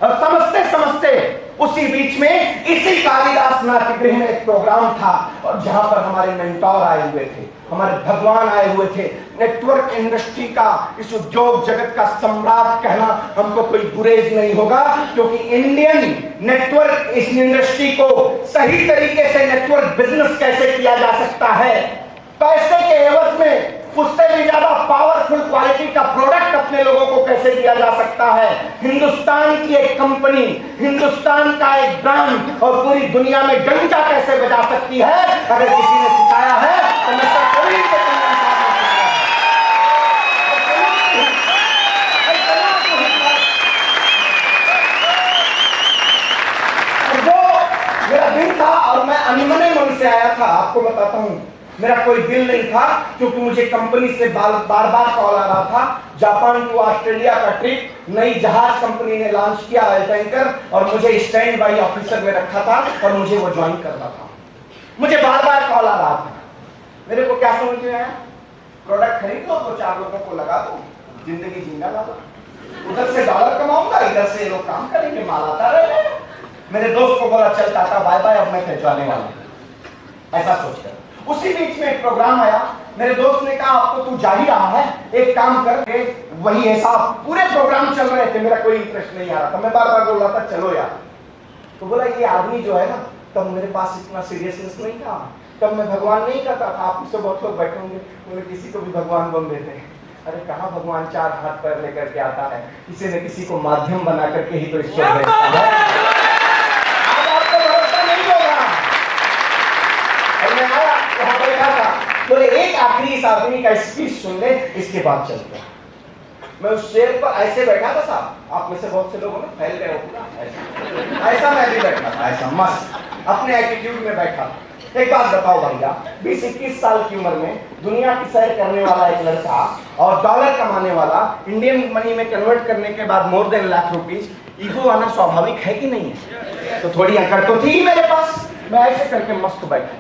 और समझते समझते उसी बीच में इसी कालिदास नाट्यगृह में एक प्रोग्राम था और जहां पर हमारे मेंटोर आए हुए थे, हमारे भगवान आए हुए थे। नेटवर्क इंडस्ट्री का, इस उद्योग जगत का सम्राट कहना हमको कोई गुरेज नहीं होगा, क्योंकि इंडियन नेटवर्क इस इंडस्ट्री को सही तरीके से नेटवर्क बिजनेस कैसे किया जा सकता है, पैसे के एवज में उससे भी ज्यादा पावरफुल क्वालिटी का प्रोडक्ट अपने लोगों को कैसे दिया जा सकता है, हिंदुस्तान की एक कंपनी, हिंदुस्तान का एक ब्रांड और पूरी दुनिया में डंका कैसे बजा सकती है, अगर किसी ने सिखाया है तो मैं तो कोई मेरा दिन था और मैं अनमने मन से आया था। आपको बताता हूं, मेरा कोई दिल नहीं था, क्योंकि मुझे कंपनी से बार बार कॉल आ रहा था। जापान टू ऑस्ट्रेलिया का ट्रिप, नई जहाज कंपनी ने लॉन्च किया टैंकर, और मुझे स्टैंड बाई ऑफिसर में रखा था और मुझे वो ज्वाइन करना था। मुझे बार बार कॉल आ रहा था। मेरे को क्या समझ में आया, प्रोडक्ट खरीद लो तो 4 लोगों को लगा दो, जिंदगी जीना ला दो, उधर से डॉलर कमाऊंगा, इधर से लोग काम करेंगे, माल आता रहेगा। मेरे दोस्त को बोला चल टाटा बाय बाय, अब मैं पहुंचाने वाला हूं, ऐसा सोचकर। उसी बीच में एक प्रोग्राम आया, मेरे दोस्त ने कहा अब तो तू जा ही रहा है, एक काम कर, वही ऐसा पूरे प्रोग्राम चल रहे थे, मेरा कोई इंटरेस्ट नहीं आ रहा था, मैं बार बार बोल रहा था चलो यार। तो बोला ये आदमी जो है ना, तब मेरे पास इतना सीरियसनेस नहीं था, तब मैं भगवान नहीं करता था। आप से बहुत लोग बैठे होंगे, बोले किसी को भी भगवान बन देते हैं। अरे कहाँ भगवान 4 हाथ पैर लेकर के आता है, किसी न किसी को माध्यम बना करके ही तो ईश्वर भेजता है। बोले एक आखिरी इस आदमी का स्पीच सुन ले, इसके बाद चलते हैं। मैं उस चेयर पर ऐसे बैठा था साहब, आप में से बहुत से लोग हो ना फैल गए हो पूरा ऐसा मैं भी बैठा था, ऐसा मस्त अपने एटीट्यूड में बैठा था। एक बात बताओ भैया, 20-21 साल की उम्र में दुनिया की सैर करने वाला एक लड़का और डॉलर कमाने वाला, इंडियन मनी में कन्वर्ट करने के बाद more than lakh rupees, ego आना स्वाभाविक है कि नहीं है? तो थोड़ी अकड़ तो थी मेरे पास, मैं ऐसे करके मस्त बैठा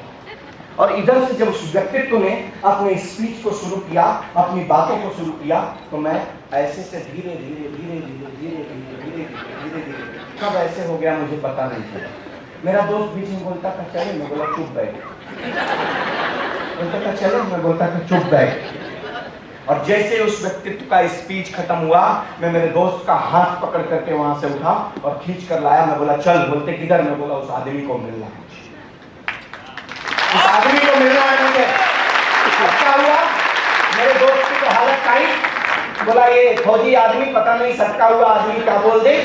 और इधर से जब उस व्यक्तित्व ने अपने स्पीच को शुरू किया, अपनी बातों को शुरू किया, तो मैं ऐसे से धीरे धीरे धीरे धीरे धीरे धीरे धीरे धीरे धीरे कब ऐसे हो गया मुझे पता नहीं चला। मेरा दोस्त बीच में बोलता था चले, मैं बोला चुप बैठ, बोलता था चलो, मैं बोलता था चुप बैठ। और जैसे उस व्यक्तित्व का स्पीच खत्म हुआ, मैं मेरे दोस्त का हाथ पकड़ करके वहां से उठा और खींच कर लाया। मैं बोला चल, बोलते किधर? मैं बोला उस आदमी को मिलना है, उस आदमी को मिलना है मुझे। अच्छा हुआ मेरे दोस्त की तो हालत टाइट, बोला ये फौजी आदमी पता नहीं सटका हुआ आदमी क्या बोल दे,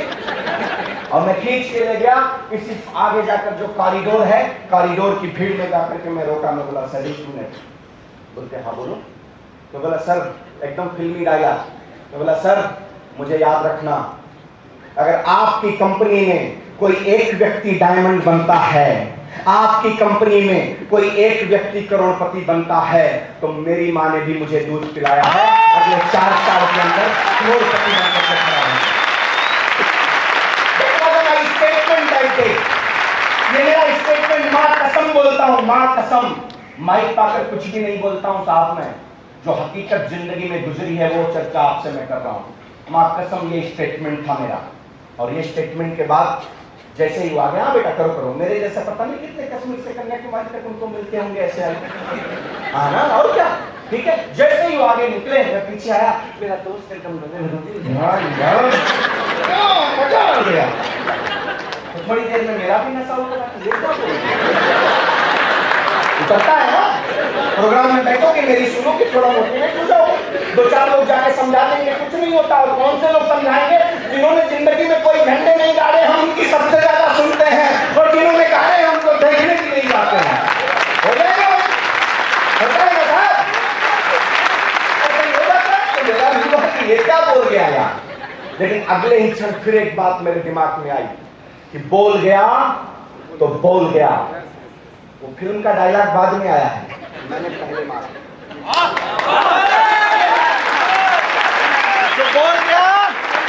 और मैं खींच के ले गया। इसी आगे जाकर जो कॉरिडोर है, कॉरिडोर की भीड़ में जाकर के मैं रोका। मैं बोला सर एक मिनट। बोलते हाँ बोलो। तो बोला सर, एकदम फिल्मी डायलॉग, तो बोला सर मुझे याद रखना, अगर आपकी कंपनी में कोई एक व्यक्ति डायमंड बनता है, आपकी कंपनी में कोई एक व्यक्ति करोड़पति बनता है, तो मेरी माँ ने भी मुझे दूध पिलाया है, अगले 4 साल के अंदर करोड़पति बनकर खड़ा है। ये मेरा स्टेटमेंट, माँ कसम बोलता हूँ, माँ कसम, माइक पाकर कुछ भी नहीं बोलता हूँ साहब, मैं जो हकीकत जिंदगी में गुजरी है वो चर्चा आपसे मैं कर रहा हूँ। माँ कसम ये स्टेटमेंट था मेरा। और ये स्टेटमेंट के बाद जैसे ही आ गया, हाँ बेटा करो करो, मेरे जैसा पता नहीं कितने कश्मीर से कन्याकुमारी तक उनको मिलते होंगे ऐसे आए, हाँ ना, और क्या, ठीक है। जैसे ही आगे निकले, मैं पीछे आया, मेरा दोस्त एकदम मजा आ गया। तो थोड़ी देर में मेरा भी नशा उतरा, उतरता है ना, प्रोग्राम में बैठोगे, मेरी सुनो कि थोड़ा मोटिवेट हो जाओ, 2-4 लोग जाके समझा देंगे कुछ नहीं होता। और कौन से लोग समझाएंगे? जिन्होंने जिंदगी में कोई झंडे नहीं गाड़े, हम उनकी सबसे ज्यादा सुनते हैं, और जिन्होंने गाड़े हम उनको देखने के लिए जाते हैं। हो जाएगा, होता है ना साहब, ये क्या बोल गया यार। लेकिन अगले ही क्षण फिर एक बात मेरे दिमाग में आई कि बोल गया तो बोल गया। वो फिल्म का डायलॉग बाद में आया है, मैंने पहले मारा। जो बोल गया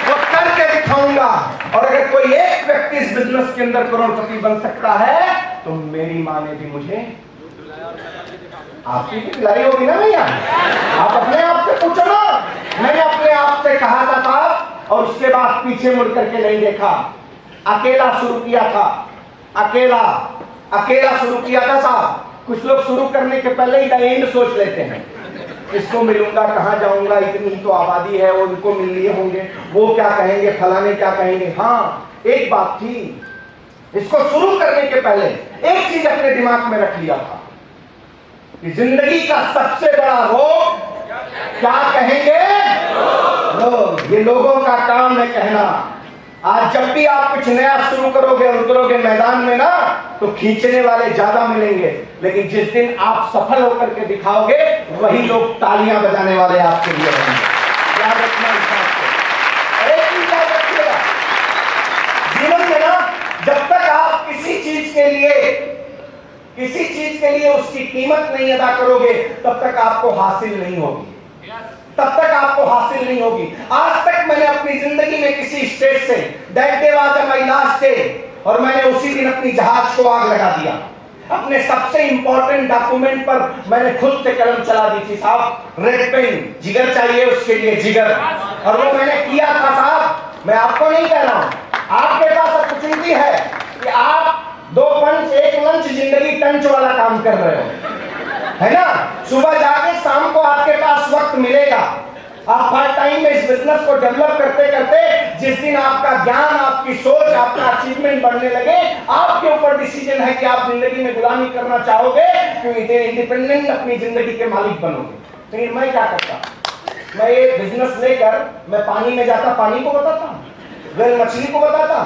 वो करके दिखाऊंगा। और अगर कोई एक व्यक्ति इस बिजनेस के अंदर करोड़पति बन सकता है, तो मेरी माँ ने भी मुझे, आपकी भी पिलाई होगी ना भैया, आप अपने आप से पूछो ना। मैंने अपने आप से कहा था साहब, और उसके बाद पीछे मुड़ करके नहीं देखा। अकेला शुरू किया था, अकेला शुरू किया था साहब। कुछ लोग शुरू करने के पहले ही द एंड सोच लेते हैं, इसको मिलूंगा, कहाँ जाऊंगा, इतनी तो आबादी है, वो उनको मिल लिए होंगे, वो क्या कहेंगे, फलाने क्या कहेंगे। हाँ एक बात थी, इसको शुरू करने के पहले एक चीज अपने दिमाग में रख लिया था कि जिंदगी का सबसे बड़ा रोग क्या कहेंगे लोग। ये लोगों का काम है कहना। आज जब भी आप कुछ नया शुरू करोगे और उतरोगे मैदान में ना, तो खींचने वाले ज्यादा मिलेंगे, लेकिन जिस दिन आप सफल होकर के दिखाओगे, वही लोग तालियां बजाने वाले आपके लिए होंगे। याद रखना इस बात को। एक चीज याद रखिएगा, जीवन में ना, जब तक आप किसी चीज के लिए उसकी कीमत नहीं अदा करोगे, तब तक आपको हासिल नहीं होगी, तब तक आपको हासिल नहीं होगी। आज तक मैंने अपनी जिंदगी में किसी स्टेज से, that day was my last day, और मैंने उसी दिन अपनी जहाज को आग लगा दिया। अपने सबसे इंपॉर्टेंट डॉक्यूमेंट पर मैंने खुद से कलम चला दी थी साहब, रेड पेन, जिगर चाहिए उसके लिए जिगर, और वो मैंने किया था साहब। मैं आपको नहीं कह रहा हूं, आपके पास अपॉर्चुनिटी है कि आप 2 पंच 1 लंच जिंदगी टंच वाला काम कर रहे हो, है ना। सुबह जाके शाम को आपके पास वक्त मिलेगा। आप पार्ट टाइम में इस बिजनेस को डेवलप करते करते जिस दिन आपका ज्ञान, आपकी सोच, आपका अचीवमेंट बढ़ने लगे, आपके ऊपर डिसीजन है कि आप जिंदगी में गुलामी करना चाहोगे कि इंडिपेंडेंट अपनी जिंदगी के मालिक बनोगे। लेकिन मैं क्या करता, मैं ये बिजनेस लेकर मैं पानी में जाता, पानी को बताता, वेल मछली को बताता,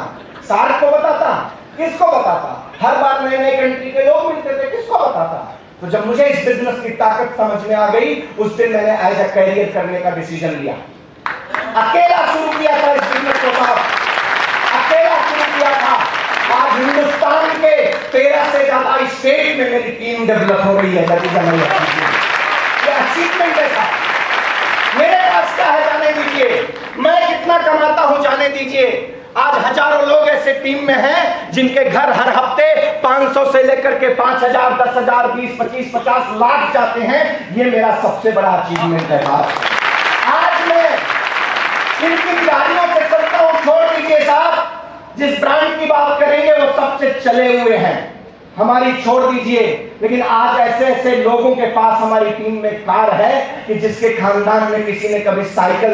शार्क को बताता, किसको बताता। हर बार नए नए कंट्री के लोग मिलते थे, किसको बताता। तो जब मुझे इस बिजनेस की ताकत समझ में आ गई, उस दिन मैंने एज अ कैरियर करने का डिसीजन लिया। अकेला शुरू किया था इस बिजनेस को साहब, अकेला शुरू किया था। आज हिंदुस्तान के 13 से ज्यादा स्टेट में मेरी टीम डेवलप हो रही है। ये अचीवमेंट है साहब। मेरे पास क्या है जाने दीजिए, मैं कितना कमाता हूं जाने दीजिए। आज हजारों लोग ऐसे टीम में हैं जिनके घर हर हफ्ते 500 से लेकर के 5000, 10,000, 20, 25, 50 लाख जाते हैं। ये मेरा सबसे बड़ा अचीवमेंट है साहब। आज मैं किन किन गाड़ियों से चलता हूं छोड़ दीजिए साहब, जिस ब्रांड की बात करेंगे वो सबसे चले हुए हैं, हमारी छोड़ दीजिए। लेकिन आज ऐसे ऐसे लोगों के पास हमारी टीम में कार है कि जिसके खानदान में किसी ने कभी साइकिल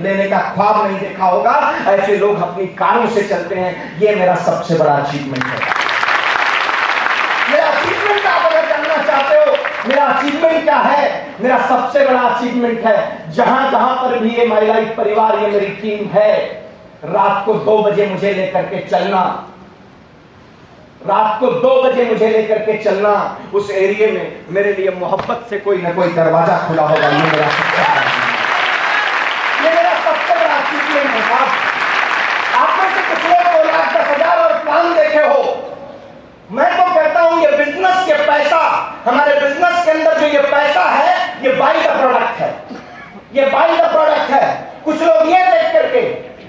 लेने का ख्वाब नहीं देखा होगा, ऐसे लोग अपनी कारों से चलते हैं। ये मेरा सबसे बड़ा अचीवमेंट है। मेरा अचीवमेंट आप अगर जानना चाहते हो, मेरा अचीवमेंट क्या है? मेरा सबसे बड़ा अचीवमेंट है जहां जहां पर भी ये माय लाइफ परिवार, ये मेरी टीम है, रात को 2 बजे मुझे लेकर के चलना, रात को 2 बजे मुझे लेकर के चलना। उस एरिया में मेरे लिए मोहब्बत से कोई ना कोई दरवाजा खुला होगा। ये मेरा सबसे बड़ा अचीवमेंट है साहब। आप में से कुछ लोग 2,10,000 और प्लान देखे हो। मैं तो कहता हूं ये बिजनेस के पैसा, हमारे बिजनेस के अंदर जो ये पैसा है, ये बाई द प्रोडक्ट है, ये बाई द प्रोडक्ट है। कुछ लोग ये देख करके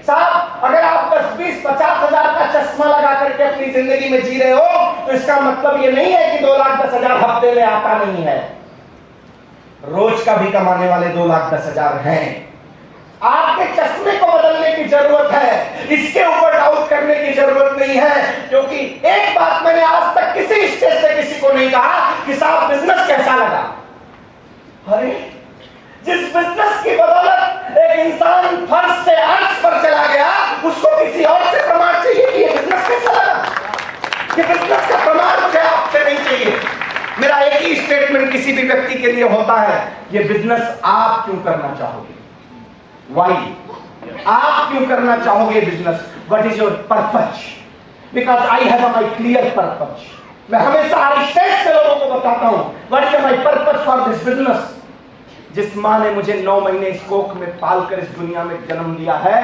साहब, अगर आप 10, 20, 50 हजार का चश्मा लगा करके अपनी जिंदगी में जी रहे हो, तो इसका मतलब ये नहीं है कि 2,10,000 हफ्ते में आता नहीं है। रोज का भी कमाने वाले 2,10,000 हैं। आपके चश्मे को बदलने की जरूरत है, इसके ऊपर डाउट करने की जरूरत नहीं है। क्योंकि एक बात मैंने आज तक किसी स्टेज से किसी को नहीं कहा कि साहब बिजनेस कैसा लगा। अरे जिस बिजनेस की बदौलत एक इंसान फर्श से अर्श पर चला गया, उसको किसी और से प्रमाण चाहिए कि ये बिजनेस कैसा लगा। ये बिजनेस का प्रमाण मुझे आपसे नहीं चाहिए। मेरा एक ही स्टेटमेंट किसी भी व्यक्ति के लिए होता है, ये बिजनेस आप क्यों करना चाहोगे? वाई? आप क्यों करना चाहोगे business? What is your purpose? Because I have my clear purpose. मैं हमेशा हर स्टेज से लोगों को बताता हूं, what is my purpose for this business. जिस मां ने मुझे 9 महीने इस कोख में पालकर इस दुनिया में जन्म दिया है,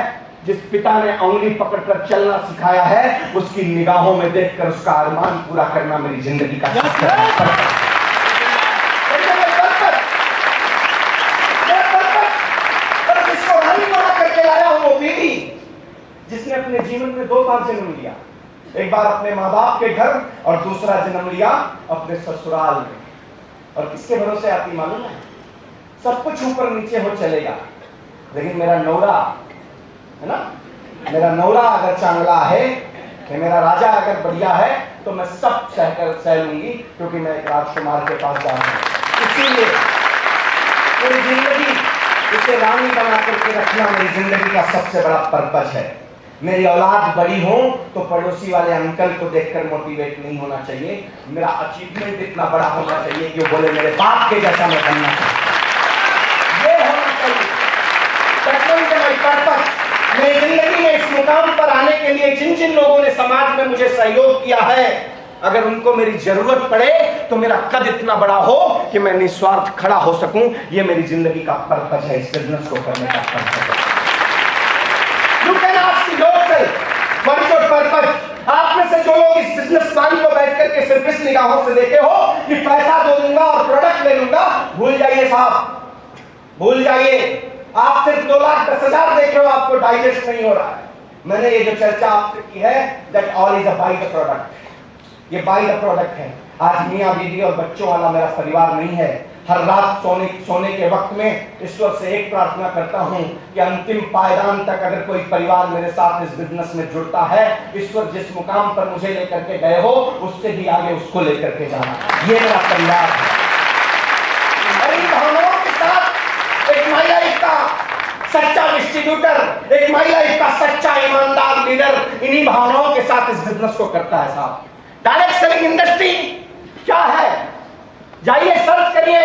जिस पिता ने उंगली पकड़कर चलना सिखाया है, उसकी निगाहों में देखकर उसका अरमान पूरा करना मेरी जिंदगी का जिसको रानी बना करके लाया हूं वो बीवी, जिसने अपने जीवन में 2 बार जन्म लिया, एक बार अपने माँ बाप के घर और दूसरा जन्म लिया अपने ससुराल में। और किसके भरोसे आती मालूम है? सब कुछ ऊपर नीचे हो चलेगा, लेकिन मेरा नौरा है ना, मेरा नौरा अगर चांगला है, कि मेरा राजा अगर बढ़िया है, तो मैं सब सह लूंगी, क्योंकि मैं एक राजकुमार के पास जा रहा हूं। इसीलिए पूरी जिंदगी इसे रानी बना करके रखना मेरी जिंदगी का सबसे बड़ा पर्पज है। मेरी औलाद बड़ी हो तो पड़ोसी वाले अंकल को देखकर मोटिवेट नहीं होना चाहिए। मेरा अचीवमेंट इतना बड़ा होना चाहिए कि वो बोले मेरे बाप के जैसा मैं बनना चाहिए। मेरी जिंदगी में इस मुकाम पर आने के लिए जिन जिन लोगों ने समाज में मुझे सहयोग किया है, अगर उनको मेरी जरूरत पड़े तो मेरा कद इतना बड़ा हो कि मैं निस्वार्थ खड़ा हो सकूं, ये मेरी जिंदगी का पर्पज है, इस बिजनेस को करने का पर्पज है। You can ask yourself, what is your purpose? आप में से जो लोग इस बिजनेस प्लान को बैठ करके सिर्फ इस निगाहों से देखे हो कि पैसा दे दूंगा और प्रोडक्ट ले लूंगा, भूल जाइए साहब, भूल जाइए। आप सिर्फ 2,10,000 देखे हो, आपको डाइजेस्ट नहीं हो रहा है। मैंने ये जो चर्चा आपसे की है, that all is a by the product, ये बाय द प्रोडक्ट है। आज मियां बीवी और बच्चों वाला मेरा परिवार नहीं है। हर रात सोने के वक्त में ईश्वर से एक प्रार्थना करता हूं कि अंतिम पायदान तक अगर कोई परिवार मेरे साथ इस बिजनेस में जुड़ता है, ईश्वर जिस मुकाम पर मुझे लेकर के गए हो, उससे भी आगे उसको लेकर के जाना, ये मेरा परिवार है। एक माय लाइफ का सच्चा डिस्ट्रीब्यूटर, एक माय लाइफ का सच्चा ईमानदार लीडर इन्हीं भावनाओं के साथ इस बिजनेस को करता है साहब। डायरेक्ट सेलिंग इंडस्ट्री क्या है? जाइए सर्च करिए।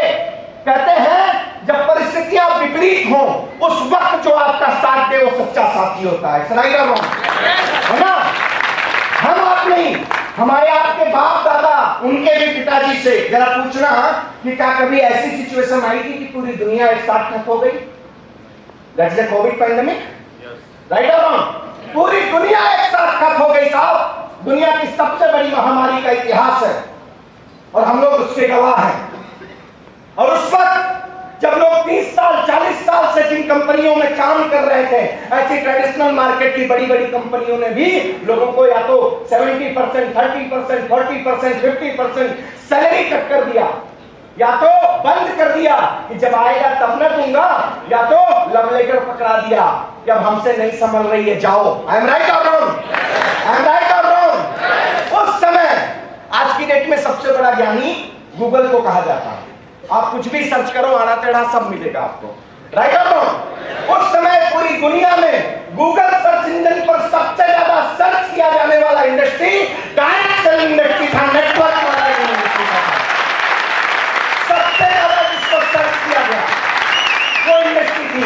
कहते हैं जब परिस्थितियां विपरीत हो, उस वक्त जो आपका साथ दे वो सच्चा साथी होता है। सुनाई रहा है ना? हम आप नहीं, हमारे आपके बाप दादा, उनके भी पिताजी से जरा पूछना कि क्या कभी ऐसी सिचुएशन आई थी कि पूरी दुनिया एक साथ ठप हो गई? That's the Covid pandemic, right और रॉन्ग? पूरी दुनिया एक साथ खत्म हो गई साहब। दुनिया की सबसे बड़ी महामारी का इतिहास है और हम लोग उसके गवाह हैं। और उस वक्त जब लोग 30 साल 40 साल से जिन कंपनियों में काम कर रहे थे, ऐसी ट्रेडिशनल मार्केट की बड़ी बड़ी कंपनियों ने भी लोगों को या तो 70%, 30%, 40%, 50% सैलरी कट कर दिया, या तो बंद कर दिया कि जब आएगा तब न दूंगा, या तो लव लेटर पकड़ा दिया कि अब हमसे नहीं संभल रही है, जाओ। आई एम राइट और रॉन्ग? आई एम राइट और रॉन्ग? उस समय आज की डेट में सबसे बड़ा ज्ञानी गूगल को कहा जाता है। आप कुछ भी सर्च करो, आड़ा टेढ़ा सब मिलेगा आपको, राइट और रॉन्ग? उस समय पूरी दुनिया में गूगल सर्च इंजन पर सबसे ज्यादा सर्च किया जाने वाला इंडस्ट्री डायरेक्ट सेलिंग इंडस्ट्री था, नेटवर्क मार्केटिंग इंडस्ट्री था। सबसे ज्यादा जिसको सर्च किया गया वो इंडस्ट्री थी।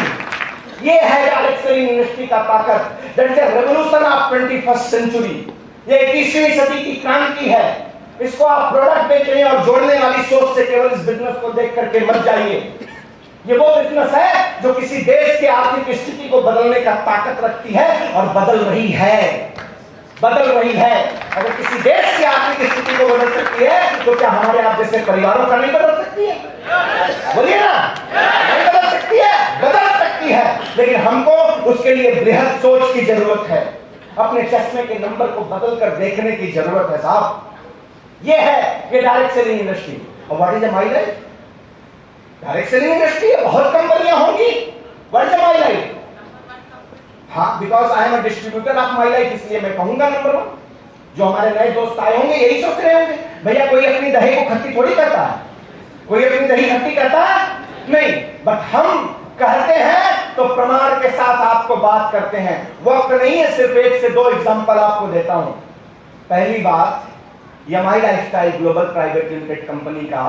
ये है डायरेक्ट सेलिंग इंडस्ट्री का ताकत। That is the revolution of 21st century. ये 21वीं सदी की क्रांति है। इसको आप प्रोडक्ट बेचने और जोड़ने वाली सोच से केवल इस बिजनेस को देख करके मत जाइए। ये वो बिजनेस है जो किसी देश की आर्थिक स्थिति को बदलने का ताकत रखती है और बदल रही है, बदल रही है। अगर किसी देश की आर्थिक स्थिति को बदल सकती है तो क्या हमारे आप जैसे परिवारों का नहीं बदल सकती है? बोलिए ना, नहीं बदल सकती है? बदल सकती है, लेकिन हमको उसके लिए बृहद सोच की जरूरत है। अपने चश्मे के नंबर को बदल कर देखने की जरूरत है साहब। ये है ये डायरेक्ट सेलिंग इंडस्ट्री। और what is the my life? Direct selling industry है, बहुत कंपनियां होंगी। What is my life? हाँ, because I am a distributor of my life, इसलिए मैं कहूंगा नंबर 1। जो हमारे नए दोस्त आए होंगे यही सोच रहे होंगे, भैया कोई अपनी दही को खट्टी थोड़ी करता है, कोई अपनी दही खट्टी करता है नहीं। बट हम कहते हैं तो प्रमाण के साथ आपको बात करते हैं। वक्त नहीं है, सिर्फ 1 से 2 एग्जांपल आपको देता हूं। पहली बात, MI lifestyle global private limited company का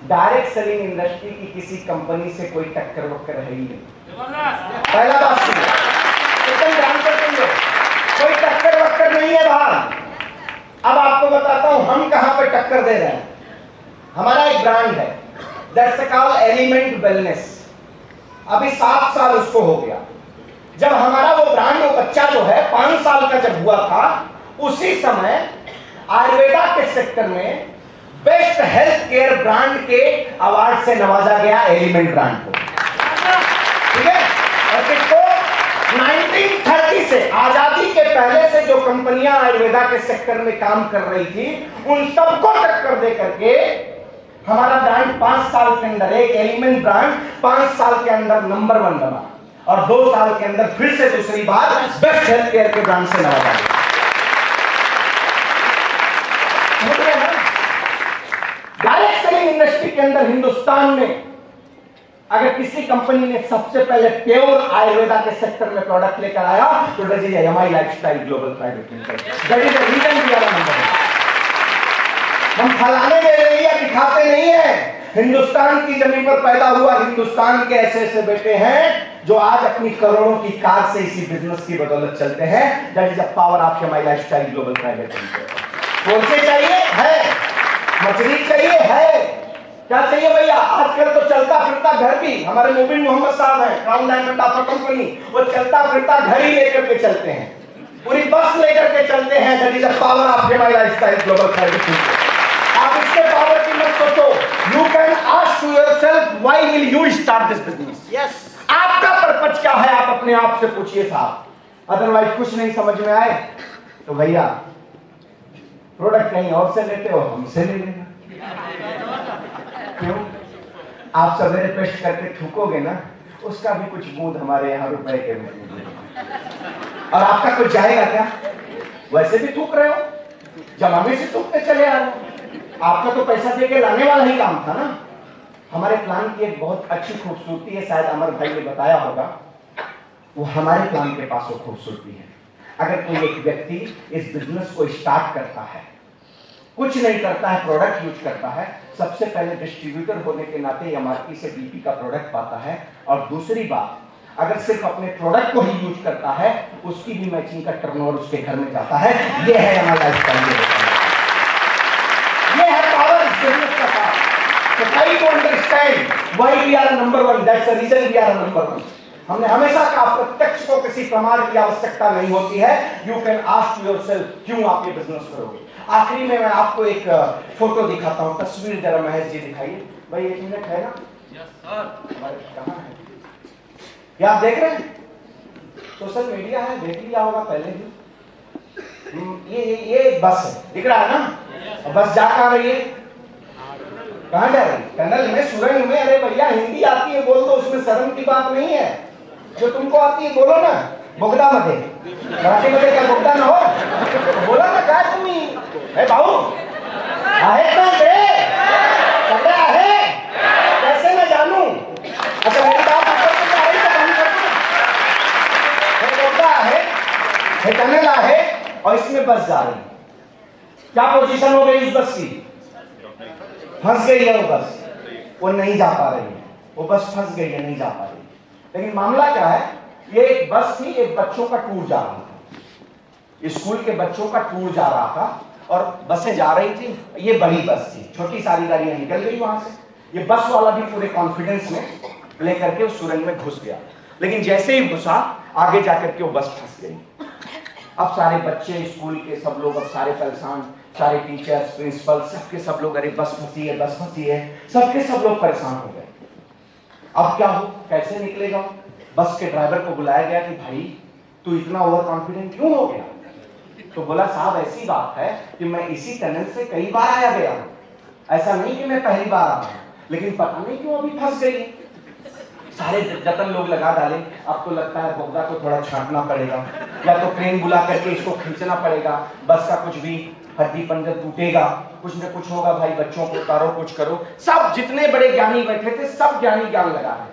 डायरेक्ट सेलिंग इंडस्ट्री की किसी कंपनी से कोई टक्कर वक्कर है ही नहीं। पहला बात सुनिए, एकदम ध्यान से सुनिए, कोई टक्कर वक्कर नहीं है बाहर। अब आपको बताता हूं हम कहां पे टक्कर दे रहे हैं। हमारा एक ब्रांड है, दैट्स कॉल्ड एलिमेंट वेलनेस। अभी 7 साल उसको हो गया। जब हमारा वो ब्रांड, वो बच्चा जो है 5 साल का जब हुआ था, उसी समय आयुर्वेदा के सेक्टर में बेस्ट हेल्थ केयर ब्रांड के अवार्ड से नवाजा गया एलिमेंट ब्रांड को, ठीक है। और किसको? 1930 से, आजादी के पहले से जो कंपनियां आयुर्वेदा के सेक्टर में काम कर रही थी, उन सबको टक्कर दे करके हमारा ब्रांड 5 साल के अंदर, एक एलिमेंट ब्रांड 5 साल के अंदर नंबर 1 बना, और 2 साल के अंदर फिर से दूसरी बार बेस्ट हेल्थ केयर के ब्रांड से नवाजा गया। डायरेक्ट सेलिंग इंडस्ट्री के अंदर हिंदुस्तान में अगर किसी कंपनी ने सबसे पहले प्योर आयुर्वेदा के सेक्टर में प्रोडक्ट लेकर आया तो that is MI lifestyle global private limited. That is the reason we are number 1। हम फलाने में एरिया दिखाते नहीं है। हिंदुस्तान की जमीन पर पैदा हुआ हिंदुस्तान के ऐसे ऐसे बेटे हैं जो आज अपनी करोड़ों की कार से इसी बिजनेस की बदौलत चलते हैं। That is the power of MI lifestyle global private limited. कौन चाहिए? है मछली चाहिए, है क्या चाहिए भैया? आजकल तो चलता फिरता घर भी, हमारे मुबिन मोहम्मद साहब हैं, क्राउन डायमंड ऑफ कंपनी, वो चलता फिरता घर ही लेकर के चलते हैं, पूरी बस लेकर के चलते हैं। That is the power of MI lifestyle global private limited. आप इसके पावर की मत सोचो। You can ask to yourself why will you start this business. Yes, आपका पर्पज क्या है आप अपने आप से पूछिए साहब। अदरवाइज कुछ नहीं समझ में आए तो भैया प्रोडक्ट कहीं और से लेते हो, हमसे ले लेना। क्यों? आप सवेरे पेस्ट करके थूकोगे ना, उसका भी कुछ बूंद हमारे यहाँ रुपए के रूप में, और आपका कुछ जाएगा क्या? वैसे भी थूक रहे हो, जमाने से थूकते चले आ रहे हो। आपका तो पैसा देके लाने वाला ही काम था ना। हमारे प्लान की एक बहुत अच्छी खूबसूरती है, शायद अमर भाई ने बताया होगा, वो हमारे प्लान के पास वो खूबसूरती है। अगर कोई एक व्यक्ति इस बिजनेस को स्टार्ट करता है, कुछ नहीं करता है, प्रोडक्ट यूज करता है, सबसे पहले डिस्ट्रीब्यूटर होने के नाते एमआरपी से बीपी का प्रोडक्ट पाता है, और दूसरी बात, अगर सिर्फ अपने प्रोडक्ट को ही यूज करता है, उसकी भी मैचिंग का टर्नओवर उसके घर में जाता है। ये है हमारा लाइफस्टाइल, ये है पावर इस बिजनेस का power. So try to understand why we are number 1. That's the reason we are number 1. हमने हमेशा कहा प्रत्यक्ष को किसी प्रमाण की आवश्यकता नहीं होती है। यू कैन आस्क योरसेल्फ क्यों आप ये बिजनेस करोगे। आखिरी में मैं आपको एक फोटो दिखाता हूं, तस्वीर जरा महेश जी दिखाइए भाई, 1 मिनट है ना। Yes sir. कहां है क्या आप देख रहे हैं? सोशल मीडिया है, देख लिया होगा पहले ही। ये एक बस है, दिख रहा है ना। बस जा कहां रही है, कहां जा रही है? टनल में, सुरंग में। अरे भैया हिंदी आती है बोल दो, उसमें शर्म की बात नहीं है। जो तुमको आती है बोलो ना। बोगदा मध्ये मराठी मध्ये क्या बोगदा ना हो, बोला ना काय तुम्ही। हे भाऊ आहेत ना ते सगळे आहे, कैसे मैं जानू। अच्छा मेरी बात ऊपर से आ रही है, बंद कर दूं? हे बोगदा आहे, हे टनल आहे और इसमें बस जा रही है। क्या पोजीशन हो गई इस बस की? फंस गई है वो बस, वो नहीं जा पा रही है, वो बस फंस गई है, नहीं जा पा रही। लेकिन मामला क्या है, ये एक बस थी, एक बच्चों का टूर जा रहा था, स्कूल के बच्चों का टूर जा रहा था और बसें जा रही थी। ये बड़ी बस थी, छोटी सारी गाड़ियां निकल गई वहां से। ये बस वाला भी पूरे कॉन्फिडेंस में लेकर के उस सुरंग में घुस गया, लेकिन जैसे ही घुसा आगे जाकर के वो बस फंस गई। अब सारे बच्चे स्कूल के सब लोग अब सारे परेशान, सारे टीचर्स, प्रिंसिपल, सबके सब लोग, अरे बस फंसी है, बस फंसी है, सबके सब लोग परेशान हो गए। अब क्या हो, कैसे निकलेगा? बस के ड्राइवर को बुलाया गया कि भाई तू इतना ओवर कॉन्फिडेंट क्यों हो गया? तो बोला साहब ऐसी बात है कि मैं इसी टनल से कई बार आया गया हूं, ऐसा नहीं कि मैं पहली बार आया हूं, लेकिन पता नहीं क्यों अभी फंस गई। सारे जतन लोग लगा डाले। अब तो लगता है बोगदा को थोड़ा छांटना पड़ेगा, या तो क्रेन बुला करके इसको खींचना पड़ेगा, बस का कुछ भी हड्डी पंजर टूटेगा, कुछ न कुछ होगा। भाई बच्चों को उतारो, कुछ करो। सब जितने बड़े ज्ञानी बैठे थे सब ज्ञानी ज्ञान लगा रहे थे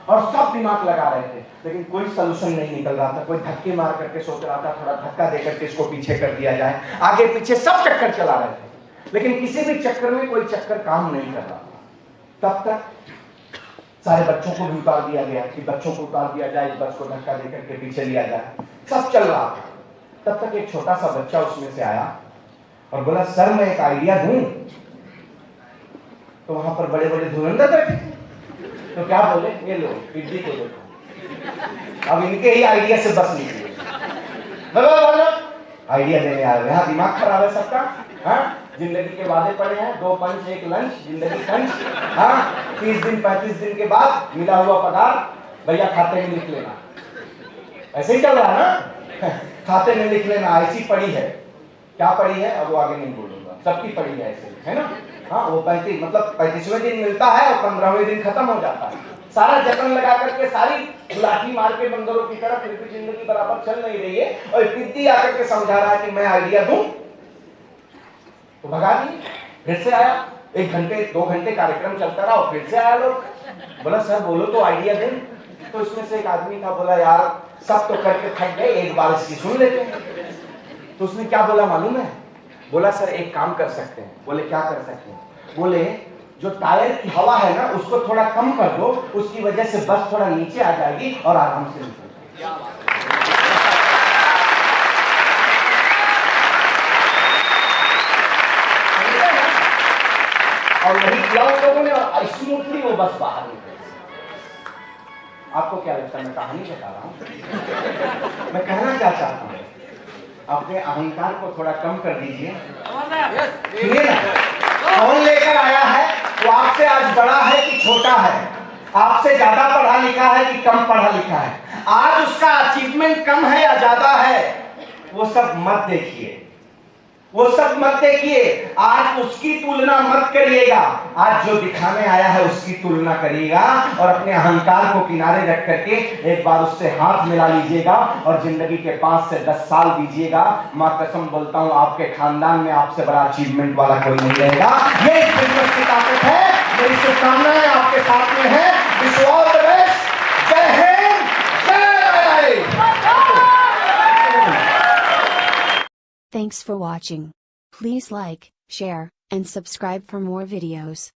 और सब दिमाग लगा रहे थे, लेकिन कोई सलूशन नहीं निकल रहा था। कोई धक्के मार करके सोच रहा था थोड़ा धक्का दे करके इसको पीछे कर दिया जाए, आगे पीछे सब चक्कर चला रहे थे, लेकिन किसी भी चक्कर में कोई चक्कर काम नहीं कर रहा था। तब तक सारे बच्चों को भी उतार दिया गया कि बच्चों को उतार दिया जाए, इस बस को धक्का देकर के पीछे लिया जाए, सब चल रहा था। तब तक एक छोटा सा बच्चा उसमें से आया और बोला सर मैं एक आइडिया दूं। तो वहां पर बड़े बड़े धुरंधर बैठे, तो क्या बोले, ये लो पिड्डी को देखो, अब इनके ही आइडिया से बस निकली। बोलो आइडिया देने आ रहे हैं, दिमाग खराब है सबका। हाँ जिंदगी के वादे पड़े हैं, 2 पंच 1 लंच, जिंदगी पंच। हाँ 30 दिन 35 दिन के बाद मिला हुआ पगार भैया खाते में लिख लेना, ऐसे ही चल रहा है ना। खाते में लिख लेना, ऐसी पड़ी है। क्या पड़ी है अब वो आगे नहीं बोलूंगा, सबकी पड़ी है ऐसे, है ना। हाँ वो 35 मतलब 35वें दिन मिलता है और 15वें दिन खत्म हो जाता है। सारा जतन लगा करके सारी लाठी मार के बंदरों की तरफ, फिर भी जिंदगी बराबर चल नहीं रही है और पिद्दी आकर के समझा रहा है कि मैं आइडिया दूं, तो भगा दी। फिर से आया, 1 घंटे 2 घंटे कार्यक्रम चलता रहा और फिर से आया लोग, बोला सर बोलो तो आइडिया दे। तो इसमें से एक आदमी था, बोला यार सब तो करके थक गए, एक बार इसकी सुन लेते हैं। तो उसने क्या बोला मालूम है, बोला सर एक काम कर सकते हैं। बोले क्या कर सकते हैं? बोले जो टायर की हवा है ना उसको थोड़ा कम कर दो, उसकी वजह से बस थोड़ा नीचे आ जाएगी और आराम से निकल। और वही किया उन लोगों ने और स्मूथली वो बस बाहर निकली। आपको क्या लगता है मैं कहानी बता रहा हूं? मैं कहना क्या चाहता हूं, अपने अहंकार को थोड़ा कम कर दीजिए। सुनिए ना, कौन लेकर आया है वो आपसे आज बड़ा है कि छोटा है, आपसे ज्यादा पढ़ा लिखा है कि कम पढ़ा लिखा है, आज उसका अचीवमेंट कम है या ज्यादा है, वो सब मत देखिए, वो सब मत देखिए। आज उसकी तुलना मत करिएगा, आज जो दिखाने आया है उसकी तुलना करिएगा और अपने अहंकार को किनारे रख करके एक बार उससे हाथ मिला लीजिएगा और जिंदगी के 5 से 10 साल दीजिएगा। मां कसम बोलता हूं आपके खानदान में आपसे बड़ा अचीवमेंट वाला कोई नहीं रहेगा। ये इस बिजनेस की ताकत है। मेरी शुभकामनाएं आपके साथ में है। Wish you all the best. जय हिंद, जय Bharat. Thanks for watching. Please like, share, and subscribe for more videos.